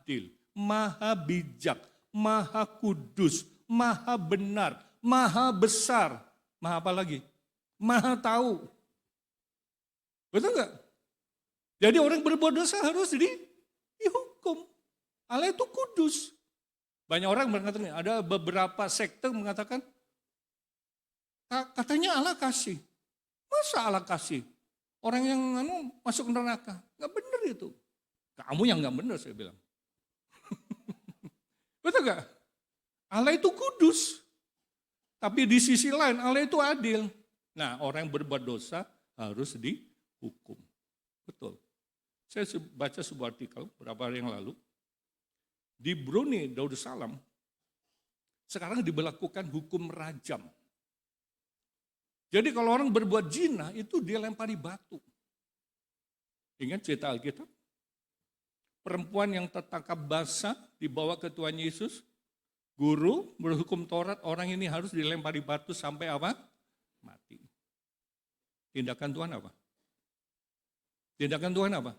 bijak, maha kudus, maha benar, maha besar, maha apa lagi? Maha tahu. Betul enggak? Jadi orang berbuat dosa harus dihukum. Allah itu kudus. Banyak orang mengatakan, ada beberapa sekte mengatakan, katanya Allah kasih. Masa Allah kasih? Orang yang masuk neraka. Nggak benar itu. Kamu yang nggak benar saya bilang. Betul nggak? Allah itu kudus. Tapi di sisi lain Allah itu adil. Nah orang yang berbuat dosa harus dihukum. Betul. Saya baca sebuah artikel beberapa hari yang lalu. Di Brunei Darussalam, sekarang diberlakukan hukum rajam. Jadi kalau orang berbuat zina itu dia lempari batu. Ingat cerita Alkitab? Perempuan yang tertangkap basah dibawa ke Tuhan Yesus, guru berhukum Taurat, orang ini harus dilempari batu sampai apa? Mati. Tindakan Tuhan apa? Tindakan Tuhan apa?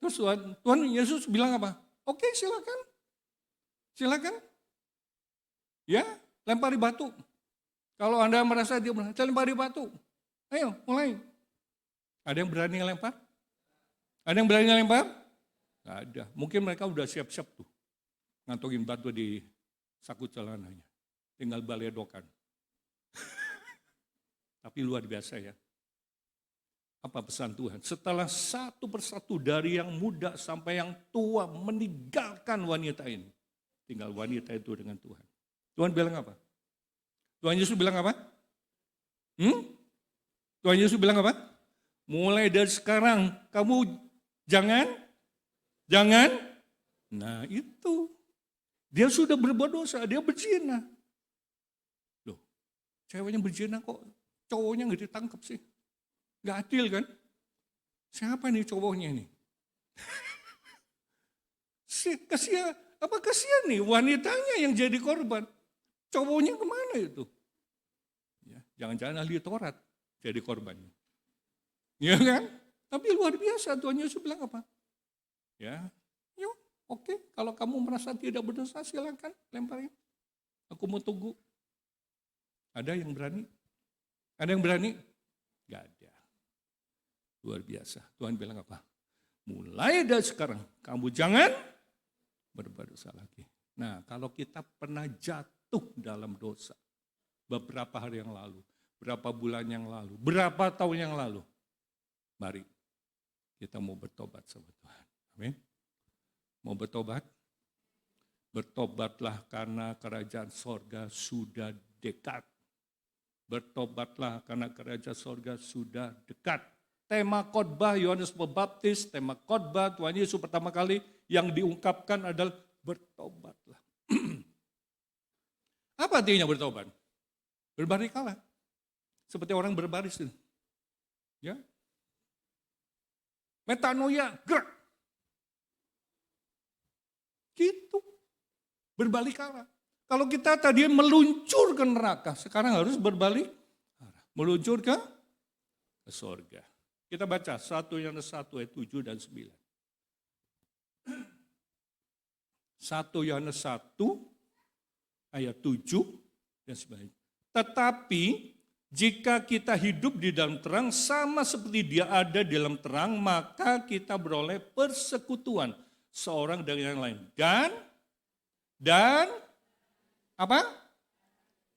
Terus Tuhan Yesus bilang apa? Oke, silakan. Silakan. Ya, lempari batu. Kalau Anda merasa dia benar, saya lempari batu. Ayo, mulai. Ada yang berani lempar? Ada yang berani lempar? Nggak ada. Mungkin mereka udah siap-siap tuh. Ngantongin batu di saku celananya. Tinggal baledokan. Tapi luar biasa ya. Apa pesan Tuhan? Setelah satu persatu dari yang muda sampai yang tua meninggalkan wanita ini. Tinggal wanita itu dengan Tuhan. Tuhan bilang apa? Tuhan Yesus bilang apa? Tuhan Yesus bilang apa? Mulai dari sekarang kamu jangan. Nah itu. Dia sudah berbuat dosa, dia berzina. Loh, ceweknya berzina kok cowoknya nggak ditangkap sih? Nggak adil kan? Siapa nih cowoknya ini? Kasihan nih wanitanya yang jadi korban. Cowoknya kemana itu? Ya, jangan-jangan ahli Taurat jadi korbannya. Ya kan? Tapi luar biasa Tuhan Yesus bilang apa? Ya, yuk oke. Kalau kamu merasa tidak berdosa silakan lemparin. Aku mau tunggu. Ada yang berani? Ada yang berani? Gak ada. Luar biasa. Tuhan bilang apa? Mulai dari sekarang kamu jangan berbuat dosa lagi. Nah, kalau kita pernah jatuh dalam dosa beberapa hari yang lalu, berapa bulan yang lalu, berapa tahun yang lalu, mari kita mau bertobat sama Tuhan. Amin. Mau bertobat? Bertobatlah karena kerajaan sorga sudah dekat. Bertobatlah karena kerajaan sorga sudah dekat. Tema khotbah Yohanes Pembaptis, tema khotbah Tuhan Yesus pertama kali yang diungkapkan adalah bertobatlah. Apa artinya bertobat? Berbarikalah. Seperti orang berbaris. Ya. Metanoia, gerak. Gitu. Berbalik arah. Kalau kita tadi meluncur ke neraka, sekarang harus berbalik arah. Meluncur ke sorga. Kita baca 1 Yohanes 1 ayat 7 dan 9. 1 Yohanes 1 ayat 7 dan 9. Tetapi jika kita hidup di dalam terang sama seperti dia ada di dalam terang, maka kita beroleh persekutuan seorang dengan yang lain. Dan apa?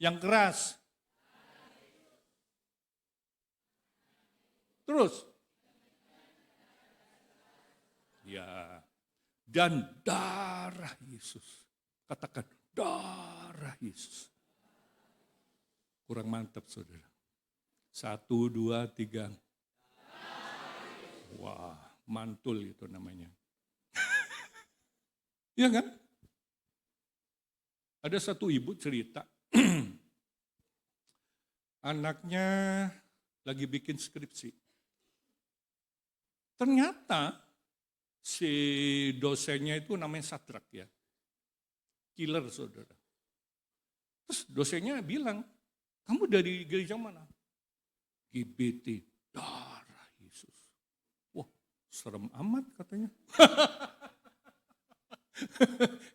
Yang keras. Terus. Ya. Dan darah Yesus. Katakan darah Yesus. Kurang mantap saudara. 1, 2, 3. Wah, mantul itu namanya. Iya kan? Ada satu ibu cerita. Anaknya lagi bikin skripsi. Ternyata si dosennya itu namanya Satrak ya. Killer saudara. Terus dosennya bilang, kamu dari gereja mana? GBT, darah Yesus. Wah, serem amat katanya.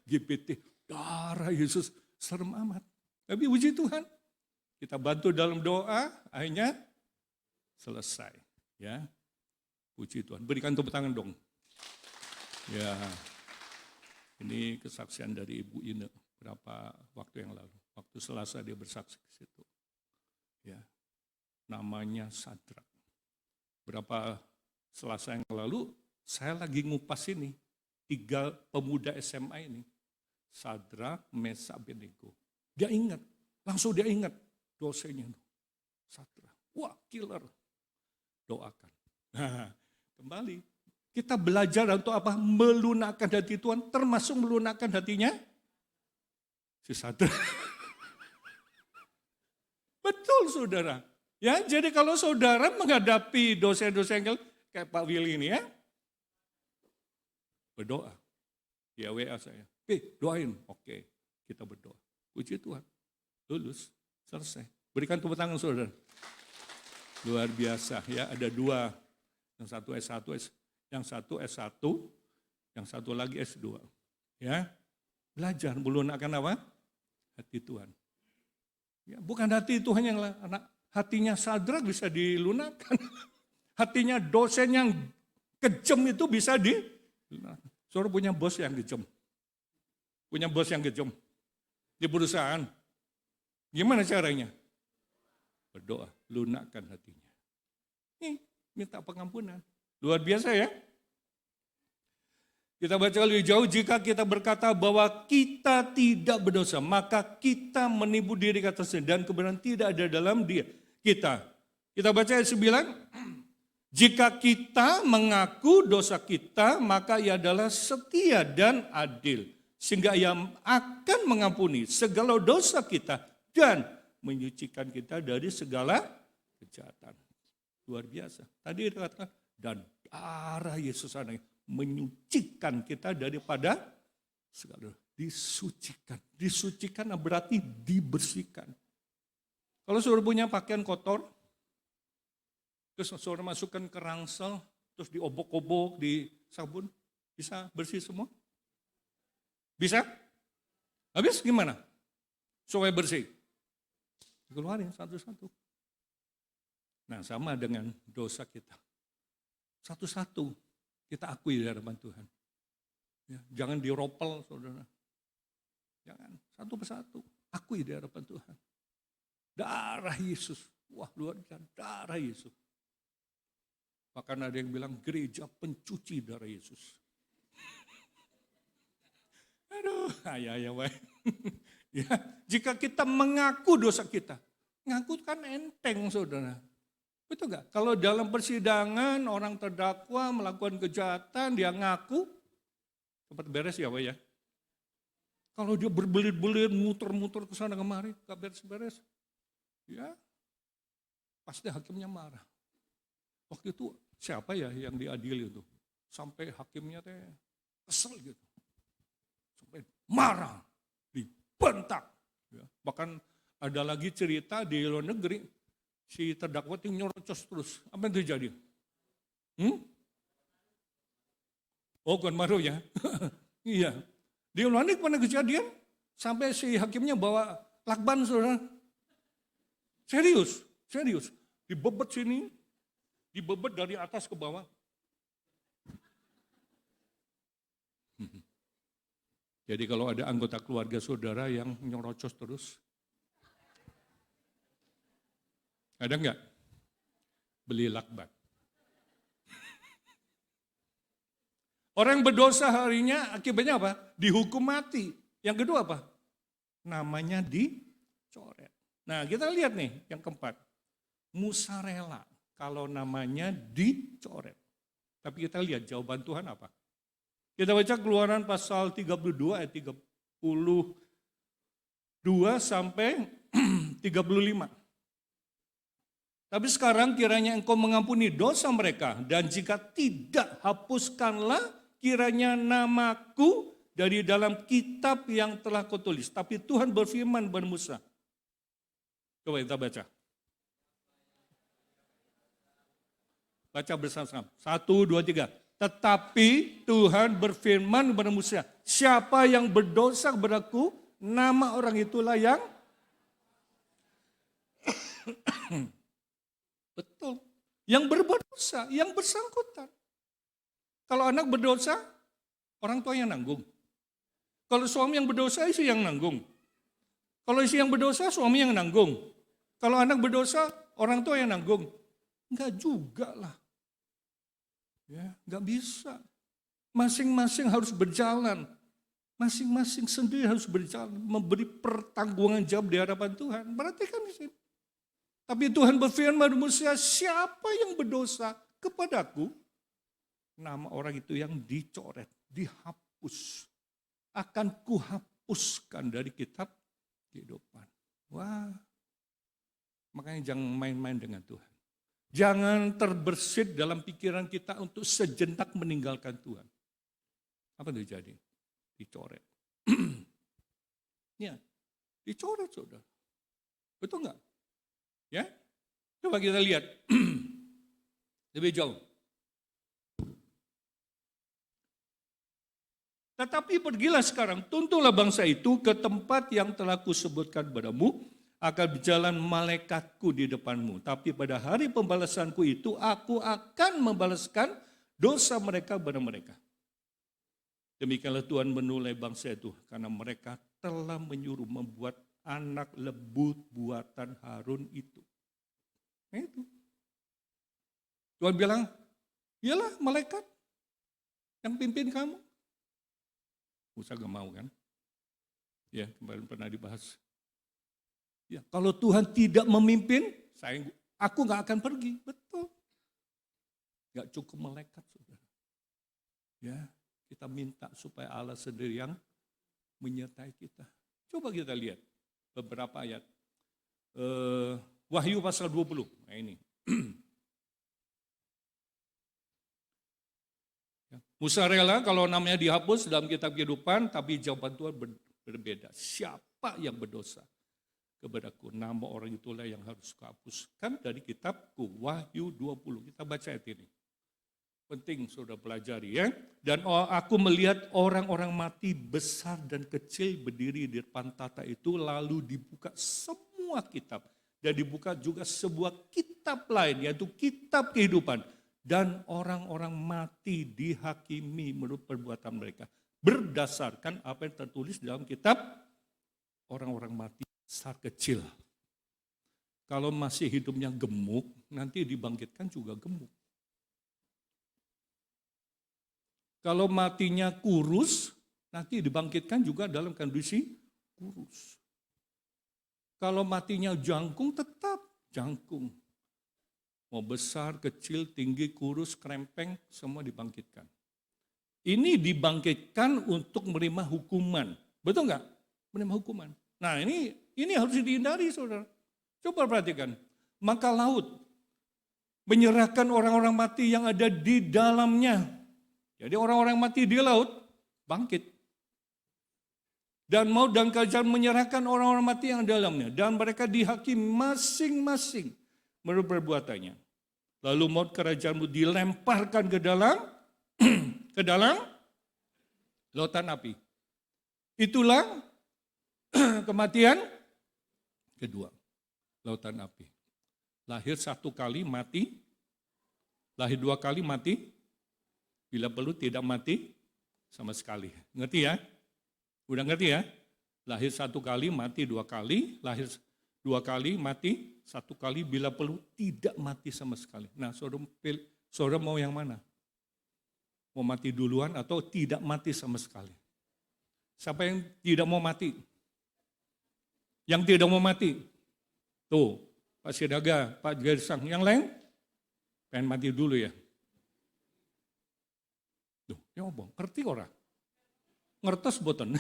GBT, darah Yesus, serem amat. Tapi puji Tuhan, kita bantu dalam doa, akhirnya selesai. Ya, puji Tuhan. Berikan tepuk tangan dong. Ya, ini kesaksian dari Ibu Ine berapa waktu yang lalu. Waktu Selasa dia bersaksi ke situ. Ya, namanya Sadrak. Berapa Selasa yang lalu saya lagi ngupas ini 3 pemuda SMA ini. Sadrak, Mesak, Abednego. Dia ingat, langsung dia ingat dosennya. Sadrak, wah killer. Doakan. Nah, kembali Kita belajar untuk apa? Melunakkan hati Tuhan, termasuk melunakkan hatinya si Sadrak. Betul saudara. Ya, jadi kalau saudara menghadapi dosen-dosen kayak Pak Willy ini ya, berdoa. Ya WA saya, doain. Oke, kita berdoa. Puji Tuhan, lulus, selesai. Berikan tepuk tangan saudara. Luar biasa ya, ada dua. Yang satu S1, yang satu S1, yang satu lagi S2. Ya, belajar melunakkan apa? Hati Tuhan. Ya, bukan hati Tuhan yang anak, hatinya Sadrak bisa dilunakkan. Hatinya dosen yang kejam itu bisa dilunakkan. Saudara punya bos yang kejam. Punya bos yang kejam di perusahaan. Gimana caranya? Berdoa, lunakkan hatinya. Nih, minta pengampunan. Luar biasa ya. Kita baca lebih jauh, jika kita berkata bahwa kita tidak berdosa, maka kita menipu diri kita sendiri dan kebenaran tidak ada dalam dia. Kita baca ayat 9. Jika kita mengaku dosa kita, maka ia adalah setia dan adil. Sehingga ia akan mengampuni segala dosa kita dan menyucikan kita dari segala kejahatan. Luar biasa. Tadi dikatakan, dan darah Yesus anaknya menyucikan kita daripada segala disucikan. Disucikan berarti dibersihkan. Kalau saudara punya pakaian kotor, terus saudara masukkan ke rangsel, terus diobok-obok, di sabun, bisa bersih semua? Bisa? Habis gimana? Supaya bersih. Keluarin satu-satu. Nah, sama dengan dosa kita. Satu-satu kita akui di hadapan Tuhan. Ya, jangan diropel, saudara. Jangan, satu persatu. Akui di hadapan Tuhan. Darah Yesus. Wah, luar biasa. Darah Yesus. Bahkan ada yang bilang gereja pencuci darah Yesus. Aduh, ya baik. Ya, jika kita mengaku dosa kita, ngaku kan enteng saudara. Betul gak? Kalau dalam persidangan orang terdakwa melakukan kejahatan, dia ngaku, cepat beres ya Pak ya. Kalau dia berbelit-belit, muter-muter ke sana kemari, gak beres-beres. Ya, pasti hakimnya marah. Waktu itu siapa ya yang diadili itu? Sampai hakimnya kesel gitu. Sampai marah, dibentak. Ya. Bahkan ada lagi cerita di luar negeri, si terdakwa itu nyorocos terus. Apa yang terjadi? Oh, bukan marah ya? Iya. Di luar negeri pernah kejadian, sampai si hakimnya bawa lakban saudara. Serius. Dibebet sini, dibebet dari atas ke bawah. Jadi kalau ada anggota keluarga saudara yang nyorocos terus, ada enggak? Beli lakban. Orang yang berdosa harinya akibatnya apa? Dihukum mati. Yang kedua apa? Namanya dicoret. Nah kita lihat nih yang keempat. Musarela kalau namanya dicoret. Tapi kita lihat jawaban Tuhan apa? Kita baca Keluaran pasal 32 ayat 32 sampai 35. Tapi sekarang kiranya engkau mengampuni dosa mereka, dan jika tidak, hapuskanlah kiranya namaku dari dalam kitab yang telah kau tulis. Tapi Tuhan berfirman kepada Musa. Coba kita baca. Baca bersama-sama. 1, 2, 3. Tetapi Tuhan berfirman kepada Musa, siapa yang berdosa kepadaku, nama orang itulah yang betul. Yang berbuat dosa, yang bersangkutan. Kalau anak berdosa, orang tua yang nanggung. Kalau suami yang berdosa, istri yang nanggung. Kalau istri yang berdosa, suami yang nanggung. Kalau anak berdosa, orang tua yang nanggung. Enggak juga lah. Ya, enggak bisa. Masing-masing harus berjalan. Masing-masing sendiri harus berjalan. Memberi pertanggungan jawab di hadapan Tuhan. Perhatikan di sini. Tapi Tuhan berfirman kepada Musa, siapa yang berdosa kepadaku, nama orang itu yang dicoret, dihapus. Akan kuhapuskan dari kitab kehidupan. Wah, makanya jangan main-main dengan Tuhan. Jangan terbersit dalam pikiran kita untuk sejenak meninggalkan Tuhan. Apa yang terjadi? Dicoret. Ya, dicoret saudara. Betul nggak? Ya, coba kita lihat lebih jauh. Tetapi pergilah sekarang, tuntunlah bangsa itu ke tempat yang telah kusebutkan padamu, akan berjalan malaikatku di depanmu. Tapi pada hari pembalasanku itu, aku akan membalaskan dosa mereka kepada mereka. Demikianlah Tuhan menilai bangsa itu, karena mereka telah menyuruh membuat anak lebut buatan Harun itu. Nah itu. Tuhan bilang, iyalah malaikat yang pimpin kamu. Musa gak mau kan? Ya, kemarin pernah dibahas. Ya, kalau Tuhan tidak memimpin, aku gak akan pergi. Betul. Gak cukup malaikat, saudara. Ya, kita minta supaya Allah sendiri yang menyertai kita. Coba kita lihat beberapa ayat. Wahyu pasal 20. Nah ini. Musa rela kalau namanya dihapus dalam kitab kehidupan, tapi jawaban Tuhan berbeda. Siapa yang berdosa kepadaku? Nama orang itulah yang harus kuhapuskan dari kitabku. Wahyu 20. Kita baca ayat ini. Penting saudara pelajari ya. Dan aku melihat orang-orang mati besar dan kecil berdiri di depan tata itu, lalu dibuka semua kitab. Dan dibuka juga sebuah kitab lain, yaitu kitab kehidupan. Dan orang-orang mati dihakimi menurut perbuatan mereka. Berdasarkan apa yang tertulis dalam kitab orang-orang mati besar kecil. Kalau masih hidupnya gemuk, nanti dibangkitkan juga gemuk. Kalau matinya kurus, nanti dibangkitkan juga dalam kondisi kurus. Kalau matinya jangkung, tetap jangkung. Mau besar, kecil, tinggi, kurus, krempeng, semua dibangkitkan. Ini dibangkitkan untuk menerima hukuman. Betul nggak? Menerima hukuman. Nah ini harus dihindari saudara. Coba perhatikan. Maka laut menyerahkan orang-orang mati yang ada di dalamnya. Jadi orang-orang mati di laut bangkit. Dan maut dan kerajaan menyerahkan orang-orang mati yang di dalamnya. Dan mereka dihakimi masing-masing menurut perbuatannya. Lalu maut kerajaanmu dilemparkan ke dalam lautan api. Itulah kematian kedua, lautan api. Lahir satu kali mati, lahir dua kali mati, bila perlu tidak mati sama sekali. Ngerti ya? Udah ngerti ya? Lahir satu kali, mati dua kali, lahir dua kali, mati satu kali, bila perlu tidak mati sama sekali. Nah, saudara mau yang mana? Mau mati duluan atau tidak mati sama sekali? Siapa yang tidak mau mati? Yang tidak mau mati? Tuh, Pak Sidaga, Pak Gersang, yang lain? Pengen mati dulu ya? Tuh, ya apa? Ngerti orang? Ngertes boten.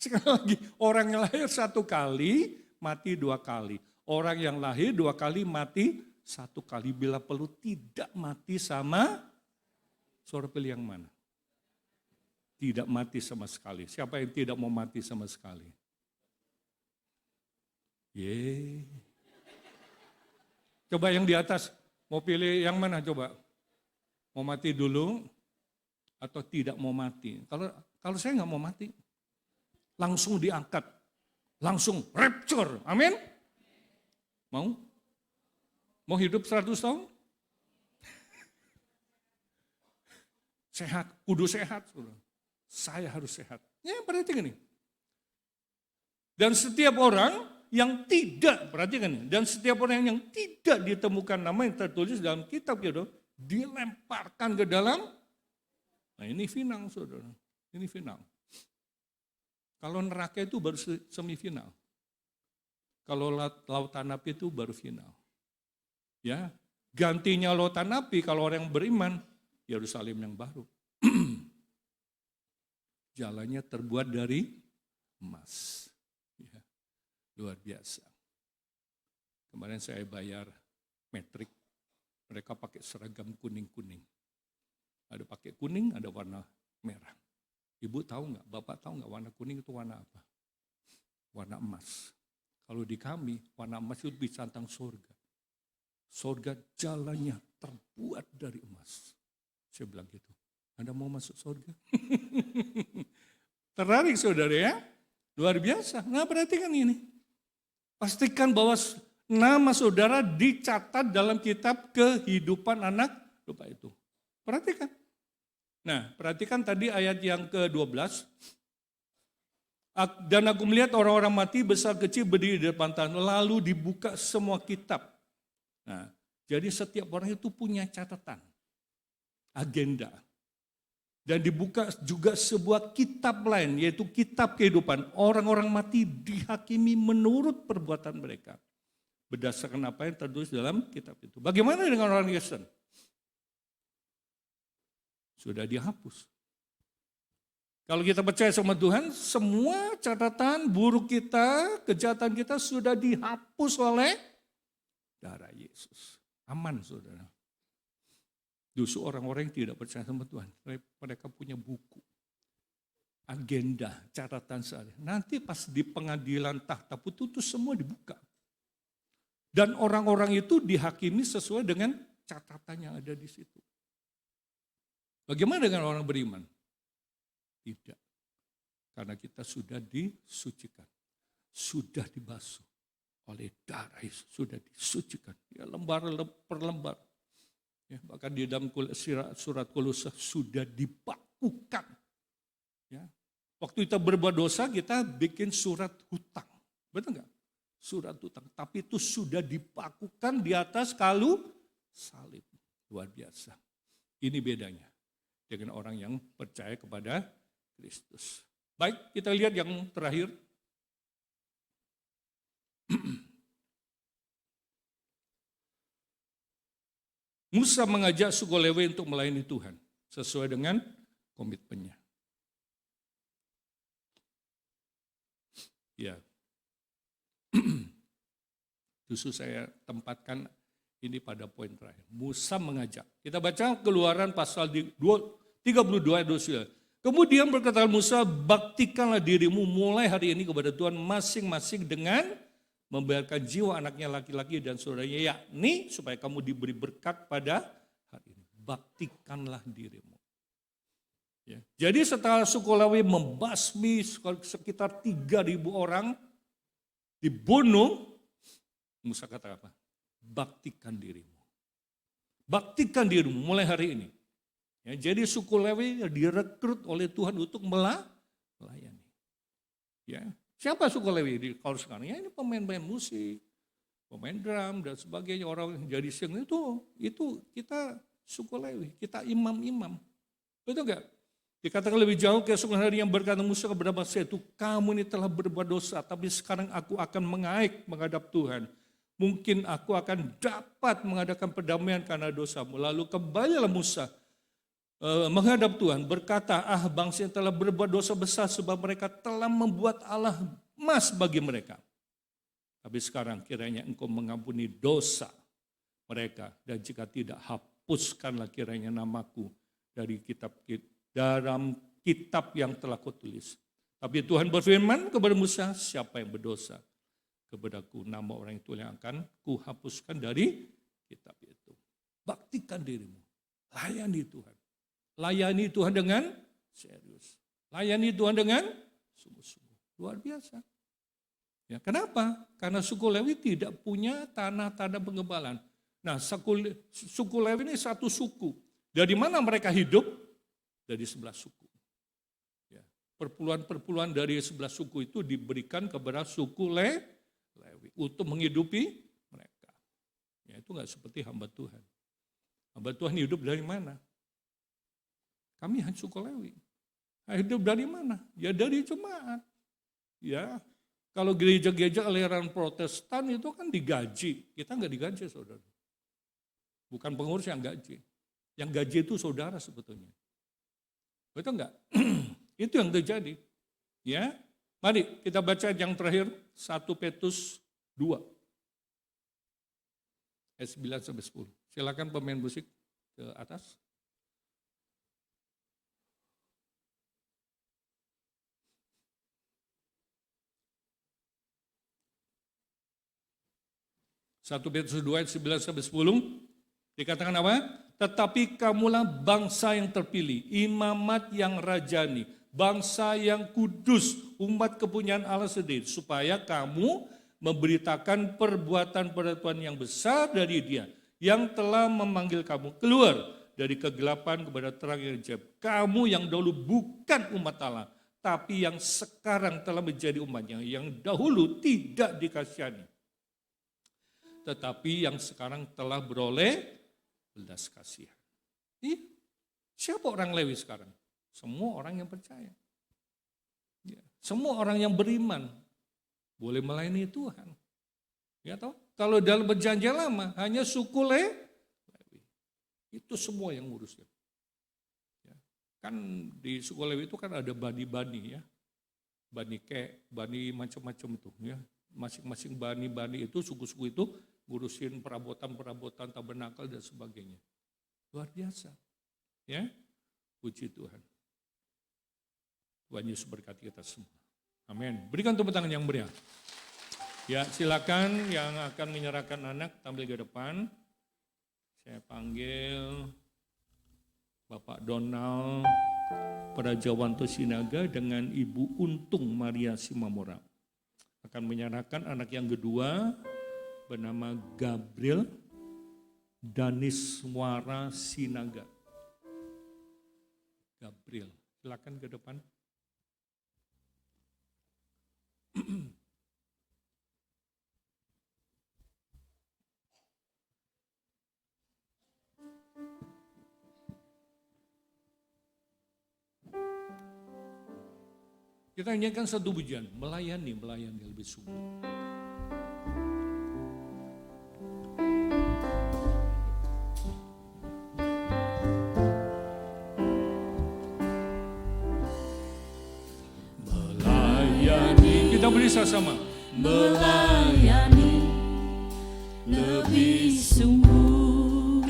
Sekali lagi, orang yang lahir satu kali, mati dua kali. Orang yang lahir dua kali, mati satu kali. Bila perlu tidak mati sama, saudara pilih yang mana? Tidak mati sama sekali. Siapa yang tidak mau mati sama sekali? Coba yang di atas, mau pilih yang mana coba? Mau mati dulu atau tidak mau mati? Kalau saya nggak mau mati, langsung diangkat, langsung rapture, amin? Mau? Mau hidup 100 tahun? Sehat, kudu sehat. Saya harus sehat. Ya perhatikan ini. Dan setiap orang yang tidak, perhatikan ini, dan setiap orang yang tidak ditemukan nama yang tertulis dalam kitab itu, dilemparkan ke dalam, nah ini final saudara, ini final. Kalau neraka itu baru semifinal. Kalau lautan api itu baru final. Ya, Gantinya lautan api kalau orang yang beriman, Yerusalem yang baru. Jalannya terbuat dari emas. Ya, luar biasa. Kemarin saya bayar metrik, mereka pakai seragam kuning-kuning. Ada pakai kuning, ada warna merah. Ibu tahu nggak, bapak tahu nggak warna kuning itu warna apa? Warna emas. Kalau di kami, warna emas itu bisa tentang surga. Surga jalannya terbuat dari emas. Saya bilang gitu. Anda mau masuk surga? Tertarik saudara ya? Luar biasa. Nah perhatikan ini. Pastikan bahwa nama saudara dicatat dalam kitab kehidupan anak lupa itu. Perhatikan. Nah perhatikan tadi ayat yang ke-12. Dan aku melihat orang-orang mati besar kecil berdiri di depan tanah. Lalu dibuka semua kitab. Nah jadi setiap orang itu punya catatan. Agenda. Dan dibuka juga sebuah kitab lain, yaitu kitab kehidupan. Orang-orang mati dihakimi menurut perbuatan mereka. Berdasarkan apa yang tertulis dalam kitab itu. Bagaimana dengan orang Kristen? Sudah dihapus. Kalau kita percaya sama Tuhan, semua catatan buruk kita, kejahatan kita sudah dihapus oleh darah Yesus. Aman saudara. Justru orang-orang yang tidak percaya sama Tuhan, mereka punya buku, agenda, catatan sehari. Nanti pas di pengadilan tahta putus semua dibuka. Dan orang-orang itu dihakimi sesuai dengan catatan yang ada di situ. Bagaimana dengan orang beriman? Tidak. Karena kita sudah disucikan, sudah dibasuh oleh darah Yesus, sudah disucikan. Ya, lembar per lembar. Ya, bahkan di dalam surat Kolose sudah dibakukan. Ya. Waktu kita berbuat dosa kita bikin surat hutang. Betul nggak? Surat hutang. Tapi itu sudah dibakukan di atas kayu salib. Luar biasa. Ini bedanya dengan orang yang percaya kepada Kristus. Baik, kita lihat yang terakhir. Musa mengajak suku Lewi untuk melayani Tuhan sesuai dengan komitmennya. Ya, justru saya tempatkan ini pada poin terakhir. Musa mengajak. Kita baca Keluaran pasal 32 ayat 29. Kemudian berkata Musa, baktikanlah dirimu mulai hari ini kepada Tuhan masing-masing dengan membiarkan jiwa anaknya laki-laki dan saudaranya, yakni supaya kamu diberi berkat pada hari ini. Baktikanlah dirimu. Ya. Jadi setelah suku Lewi membasmi sekitar 3.000 orang dibunuh, Musa kata apa? Baktikan dirimu. Baktikan dirimu mulai hari ini. Ya, jadi suku Lewi direkrut oleh Tuhan untuk melayani. Ya. Siapa suku Lewi kalau sekarang? Ya ini pemain-pemain musik, pemain drum dan sebagainya, orang yang jadi sing itu kita suku Lewi, kita imam-imam. Betul enggak? Dikatakan lebih jauh keesokan hari yang berkata Musa kepada bangsa itu, kamu ini telah berbuat dosa, tapi sekarang aku akan mengaik menghadap Tuhan. Mungkin aku akan dapat mengadakan perdamaian karena dosamu. Lalu kembalilah Musa menghadap Tuhan, berkata, bangsa yang telah berbuat dosa besar sebab mereka telah membuat Allah emas bagi mereka. Tapi sekarang kiranya engkau mengampuni dosa mereka, dan jika tidak, hapuskanlah kiranya namaku dari dalam kitab yang telah kutulis. Tapi Tuhan berfirman kepada Musa, siapa yang berdosa kepadaku, nama orang itu yang akan kuhapuskan dari kitab itu. Baktikan dirimu, layani Tuhan. Layani Tuhan dengan serius. Layani Tuhan dengan sungguh-sungguh. Luar biasa. Ya, kenapa? Karena suku Lewi tidak punya tanah-tanah pengembalaan. Nah, suku Lewi ini satu suku. Dari mana mereka hidup? Dari 11 suku. Ya, perpuluhan-perpuluhan dari 11 suku itu diberikan kepada suku Lewi untuk menghidupi mereka. Ya, itu enggak seperti hamba Tuhan. Hamba Tuhan hidup dari mana? Kami hanya suku Lewi. Hidup dari mana? Ya dari jemaat. Ya, kalau gereja-gereja aliran Protestan itu kan digaji. Kita enggak digaji, saudara. Bukan pengurus yang gaji. Yang gaji itu saudara sebetulnya. Betul enggak? Itu yang terjadi. Ya, mari kita baca yang terakhir 1 Petrus 2 ayat 9 sampai 10. Silakan pemain musik ke atas. Satu Petrus 2 ayat 9 sampai 10 dikatakan apa? Tetapi kamulah bangsa yang terpilih, imamat yang rajani, bangsa yang kudus, umat kepunyaan Allah sendiri, supaya kamu memberitakan perbuatan-perbuatan yang besar dari Dia, yang telah memanggil kamu keluar dari kegelapan kepada terang yang ajaib. Kamu yang dahulu bukan umat Allah, tapi yang sekarang telah menjadi umatnya, yang dahulu tidak dikasihani, tetapi yang sekarang telah beroleh belas kasihan. Siapa orang Lewi sekarang? Semua orang yang percaya. Ya, semua orang yang beriman boleh melayani Tuhan. Ya toh? Kalau dalam perjanjian lama hanya suku Lewi. Itu semua yang ngurus ya. Kan di suku Lewi itu kan ada bani-bani ya. Bani kek, bani macam-macam itu ya. Masing-masing bani-bani itu, suku-suku itu ngurusin perabotan-perabotan tabernakel dan sebagainya. Luar biasa. Ya. Puji Tuhan. Tuhan Yesus berkati kita semua. Amin. Berikan tepuk tangan yang meriah. Ya, silakan yang akan menyerahkan anak tampil ke depan. Saya panggil Bapak Donald Prajawanto Sinaga dengan Ibu Untung Maria Simamora. Akan menyerahkan anak yang kedua bernama Gabriel Daniswara Sinaga. Gabriel, silakan ke depan. Kita nyanyikan satu pujian, melayani lebih sungguh. Melayani, kita beri sama-sama. Melayani lebih sungguh.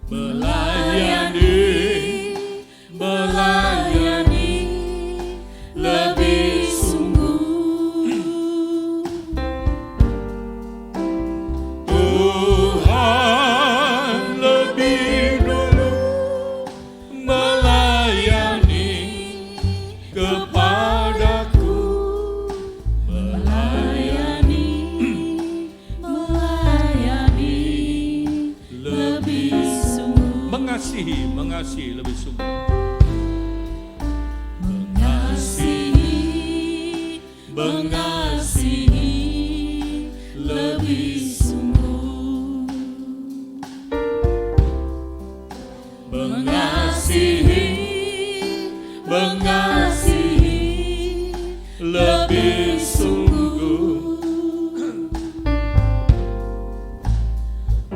Melayani lebih sungguh. Tuhan lebih dulu melayani kepadaku. Melayani lebih sungguh. Mengasihi lebih sungguh. Mengasihi lebih sungguh. Mengasihi lebih sungguh.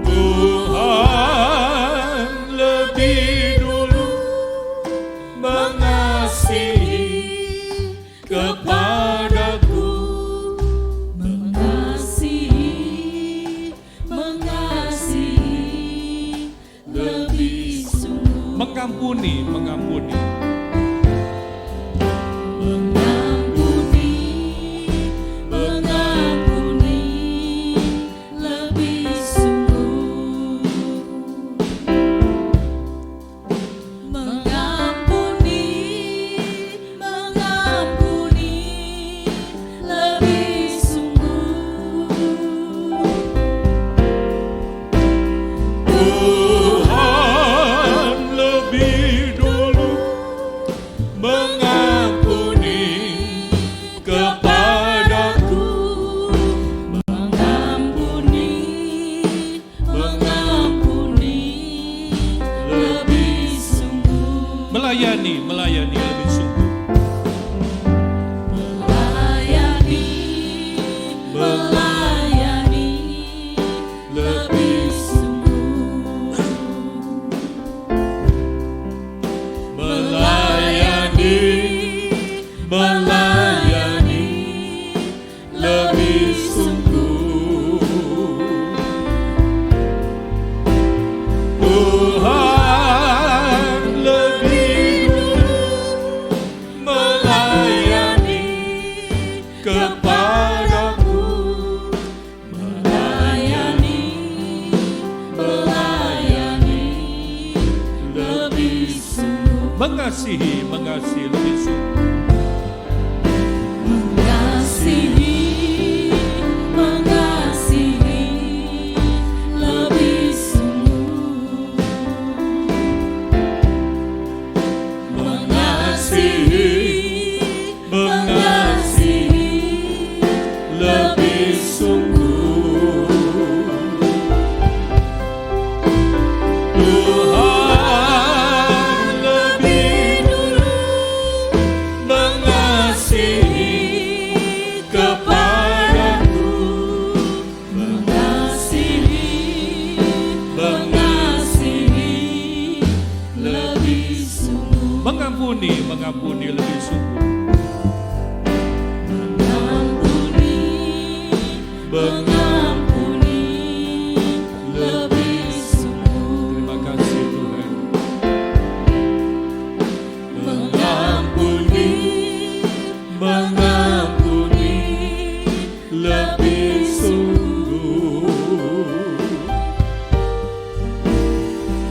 Tuhan lebih dulu mengasihi kepadaku. Mengasihi lebih sungguh. Mengampuni. Lebih sungguh. Mengampuni lebih sungguh. Tuhan lebih dulu mengasihi lebih sungguh. Mengasihi lebih sungguh. Mengasihi lebih sungguh. Tuhan lebih dulu mengasihi kepadaku, Mengasihi lebih sungguh. mengampuni lebih sungguh. Mengampuni lebih sungguh. Terima kasih Tuhan. Mengampuni lebih sungguh.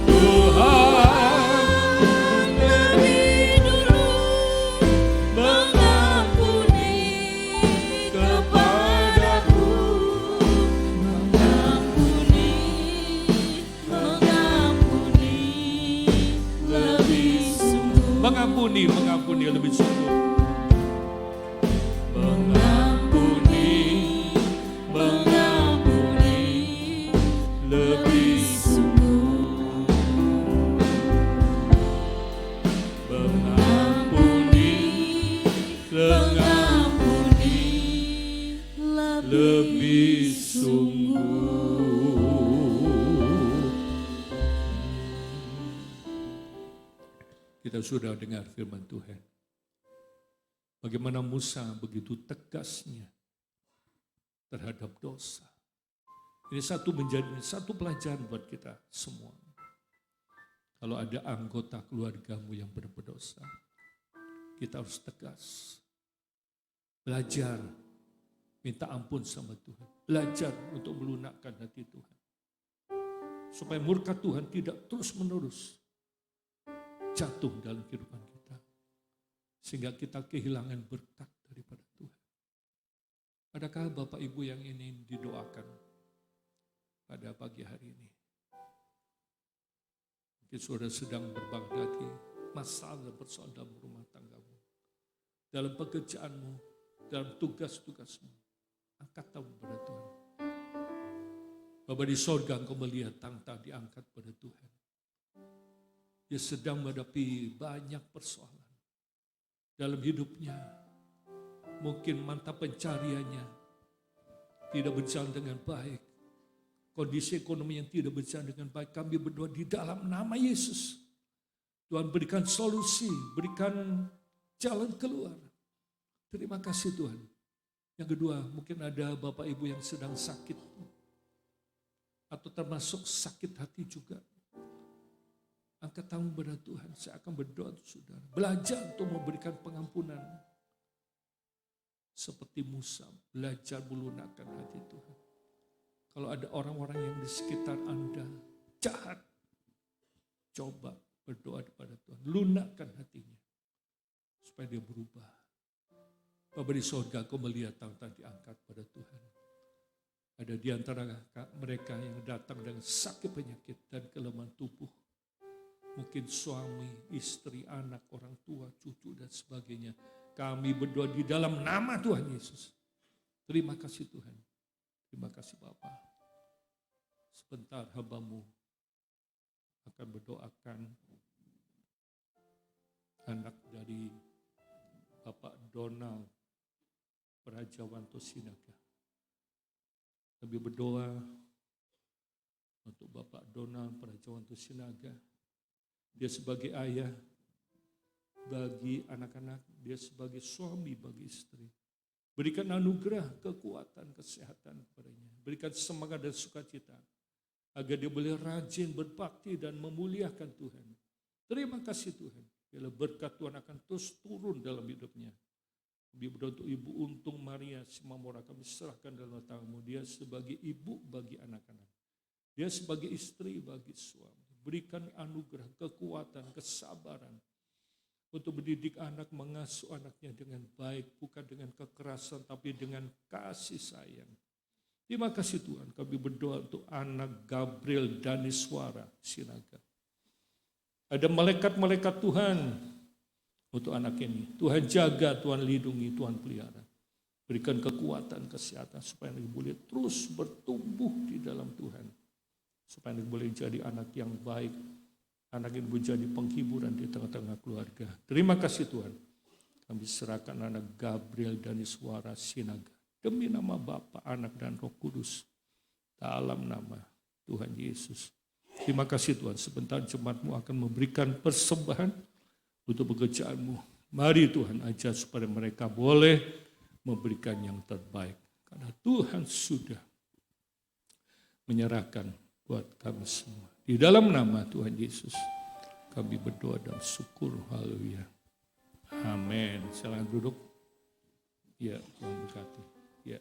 Tuhan Lebih dulu mengampuni kepadaku. Mengampuni lebih sungguh. mengampuni lebih sungguh. Mengampuni lebih sungguh. Mengampuni lebih sungguh. Kita sudah dengar firman Tuhan. Bagaimana Musa begitu tegasnya terhadap dosa. Ini menjadi satu pelajaran buat kita semua. Kalau ada anggota keluargamu yang berdosa, kita harus tegas. Belajar minta ampun sama Tuhan. Belajar untuk melunakkan hati Tuhan. Supaya murka Tuhan tidak terus-menerus jatuh dalam kehidupan kita. Sehingga kita kehilangan berkat daripada Tuhan. Adakah Bapak Ibu yang ingin didoakan pada pagi hari ini? Mungkin saudara sedang berbagi masalah persoalan dalam rumah tanggamu. Dalam pekerjaanmu, dalam tugas-tugasmu. Angkat tangan pada Tuhan. Bapa di sorga, Engkau melihat tangta diangkat pada Tuhan. Dia sedang menghadapi banyak persoalan dalam hidupnya. Mungkin mata pencariannya tidak berjalan dengan baik. Kondisi ekonomi yang tidak berjalan dengan baik. Kami berdoa di dalam nama Yesus. Tuhan berikan solusi, berikan jalan keluar. Terima kasih Tuhan. Yang kedua, mungkin ada Bapak Ibu yang sedang sakit. Atau termasuk sakit hati juga. Angkat tangan kepada Tuhan, saya akan berdoa untuk saudara. Belajar untuk memberikan pengampunan. Seperti Musa, belajar melunakkan hati Tuhan. Kalau ada orang-orang yang di sekitar Anda jahat, coba berdoa kepada Tuhan. Lunakkan hatinya, supaya dia berubah. Bapa di sorga, Kau melihat tangan diangkat pada Tuhan. Ada di antara mereka yang datang dengan sakit penyakit dan kelemahan tubuh. Mungkin suami, istri, anak, orang tua, cucu dan sebagainya. Kami berdoa di dalam nama Tuhan Yesus. Terima kasih Tuhan. Terima kasih Bapa. Sebentar hamba-Mu akan berdoakan anak dari Bapak Donald Prajawanto Sinaga. Kami berdoa untuk Bapak Donald Prajawanto Sinaga. Dia sebagai ayah bagi anak-anak, dia sebagai suami bagi istri. Berikan anugerah, kekuatan, kesehatan kepadanya. Berikan semangat dan sukacita agar dia boleh rajin berbakti dan memuliakan Tuhan. Terima kasih Tuhan. Bila berkat Tuhan akan terus turun dalam hidupnya. Kami berdoa untuk Ibu Untung Maria Simamora, kami serahkan dalam tangan-Mu. Dia sebagai ibu bagi anak-anak. Dia sebagai istri bagi suami. Berikan anugerah, kekuatan, kesabaran. untuk mendidik anak, mengasuh anaknya dengan baik, bukan dengan kekerasan, tapi dengan kasih sayang. Terima kasih Tuhan, kami berdoa untuk anak Gabriel Daniswara Sinaga. Ada malaikat-malaikat Tuhan untuk anak ini. Tuhan jaga, Tuhan lindungi, Tuhan pelihara. Berikan kekuatan, kesehatan, supaya anak boleh terus bertumbuh di dalam Tuhan. Supaya anak boleh jadi anak yang baik, anak ini menjadi penghiburan di tengah-tengah keluarga. Terima kasih Tuhan. Kami serahkan anak Gabriel Daniswara Sinaga. Demi nama Bapa, Anak, dan Roh Kudus. Dalam nama Tuhan Yesus. Terima kasih Tuhan. Sebentar jemaat-Mu akan memberikan persembahan untuk pekerjaan-Mu. Mari Tuhan ajar supaya mereka boleh memberikan yang terbaik. Karena Tuhan sudah menyerahkan buat kami semua. Di dalam nama Tuhan Yesus, kami berdoa dan syukur. Haleluya. Amin. Silakan duduk. Ya, Tuhan berkati. Ya.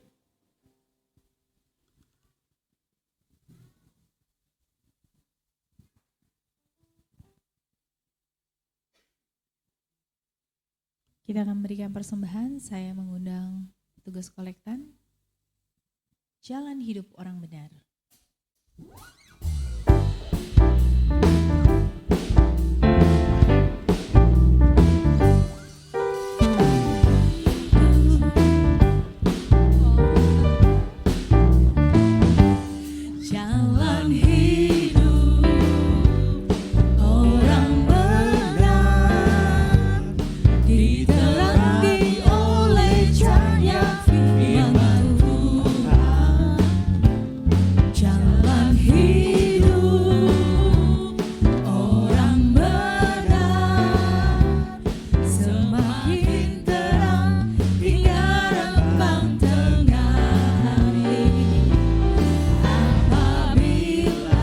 Kita akan memberikan persembahan. Saya mengundang petugas kolektan. Jalan hidup orang benar. Jalan hidup orang benar diterangi oleh cahaya firman Tuhan. Jalan hidup orang benar semakin terang hingga rembang tengah hari. Apabila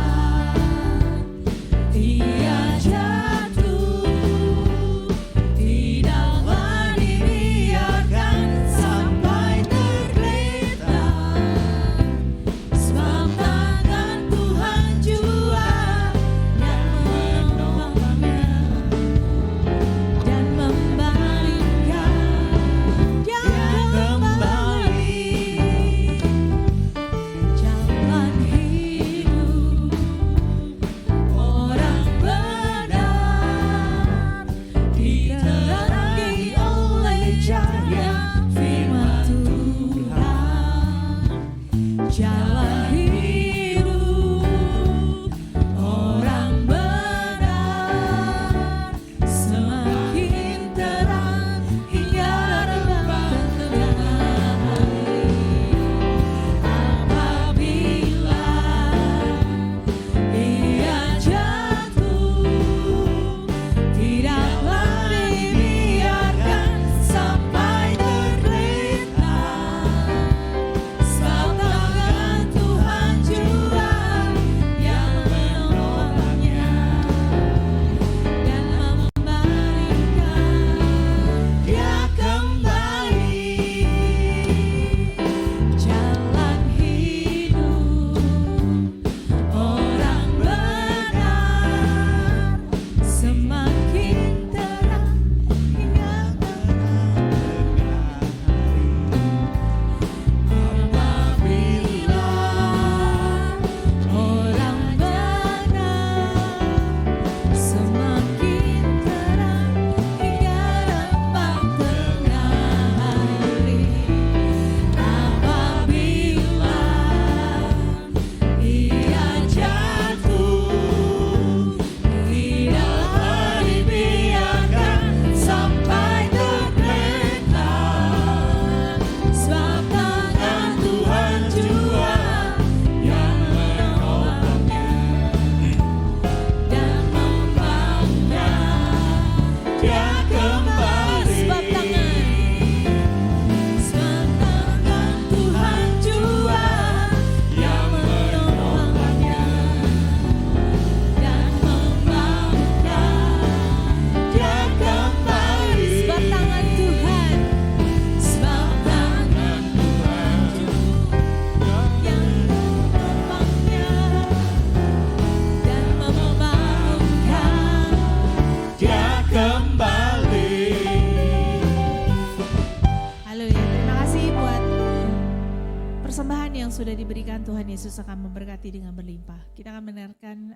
yang sudah diberikan Tuhan Yesus akan memberkati dengan berlimpah. Kita akan mendengarkan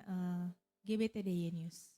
GBTDY News.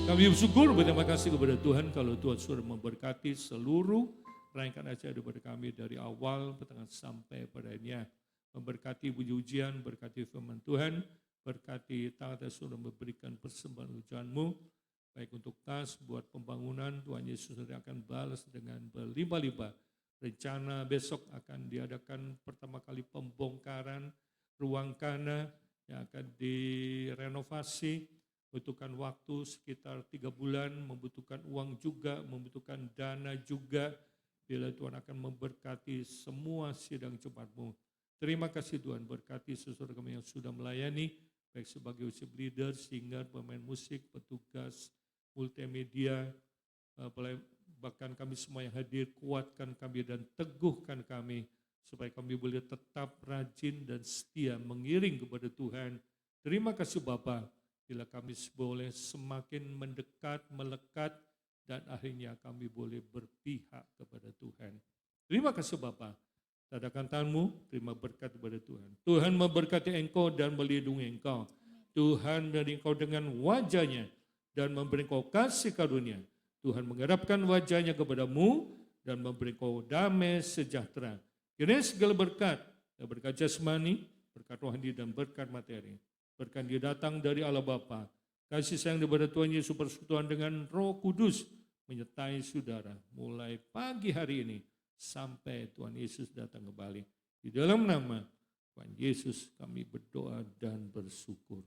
Kami bersyukur, berterima kasih kepada Tuhan kalau Tuhan sudah memberkati seluruh rangkaian acara daripada kami dari awal pertengahan sampai padanya. Memberkati puji-pujian, berkati firman Tuhan, berkati tangan yang sudah memberikan persembahan ujianmu, baik untuk tas, buat pembangunan, Tuhan Yesus akan balas dengan berlimpah-limpah. Rencana besok akan diadakan pertama kali pembongkaran ruang kana yang akan direnovasi. Membutuhkan waktu sekitar 3 bulan, membutuhkan uang juga, membutuhkan dana juga. Bila Tuhan akan memberkati semua sidang Jumatmu. Terima kasih Tuhan, berkati saudara kami yang sudah melayani, baik sebagai worship leader, singer, pemain musik, petugas, multimedia, bahkan kami semua yang hadir, kuatkan kami dan teguhkan kami, supaya kami boleh tetap rajin dan setia mengiring kepada Tuhan. Terima kasih Bapa. Bila kami boleh semakin mendekat, melekat, dan akhirnya kami boleh berpihak kepada Tuhan. Terima kasih Bapa. Tadakan tanganmu, terima berkat kepada Tuhan. Tuhan memberkati engkau dan melindungi engkau. Tuhan dari engkau dengan wajahnya dan memberi engkau kasih karunia. Tuhan menghadapkan wajahnya kepadamu dan memberi engkau damai sejahtera. Kiranya segala berkat jasmani, berkat rohani dan berkat materi. Berkat dia datang dari Allah Bapa. Kasih sayang daripada Tuhan Yesus persekutuan dengan Roh Kudus menyertai saudara mulai pagi hari ini sampai Tuhan Yesus datang kembali. Di dalam nama Tuhan Yesus kami berdoa dan bersyukur.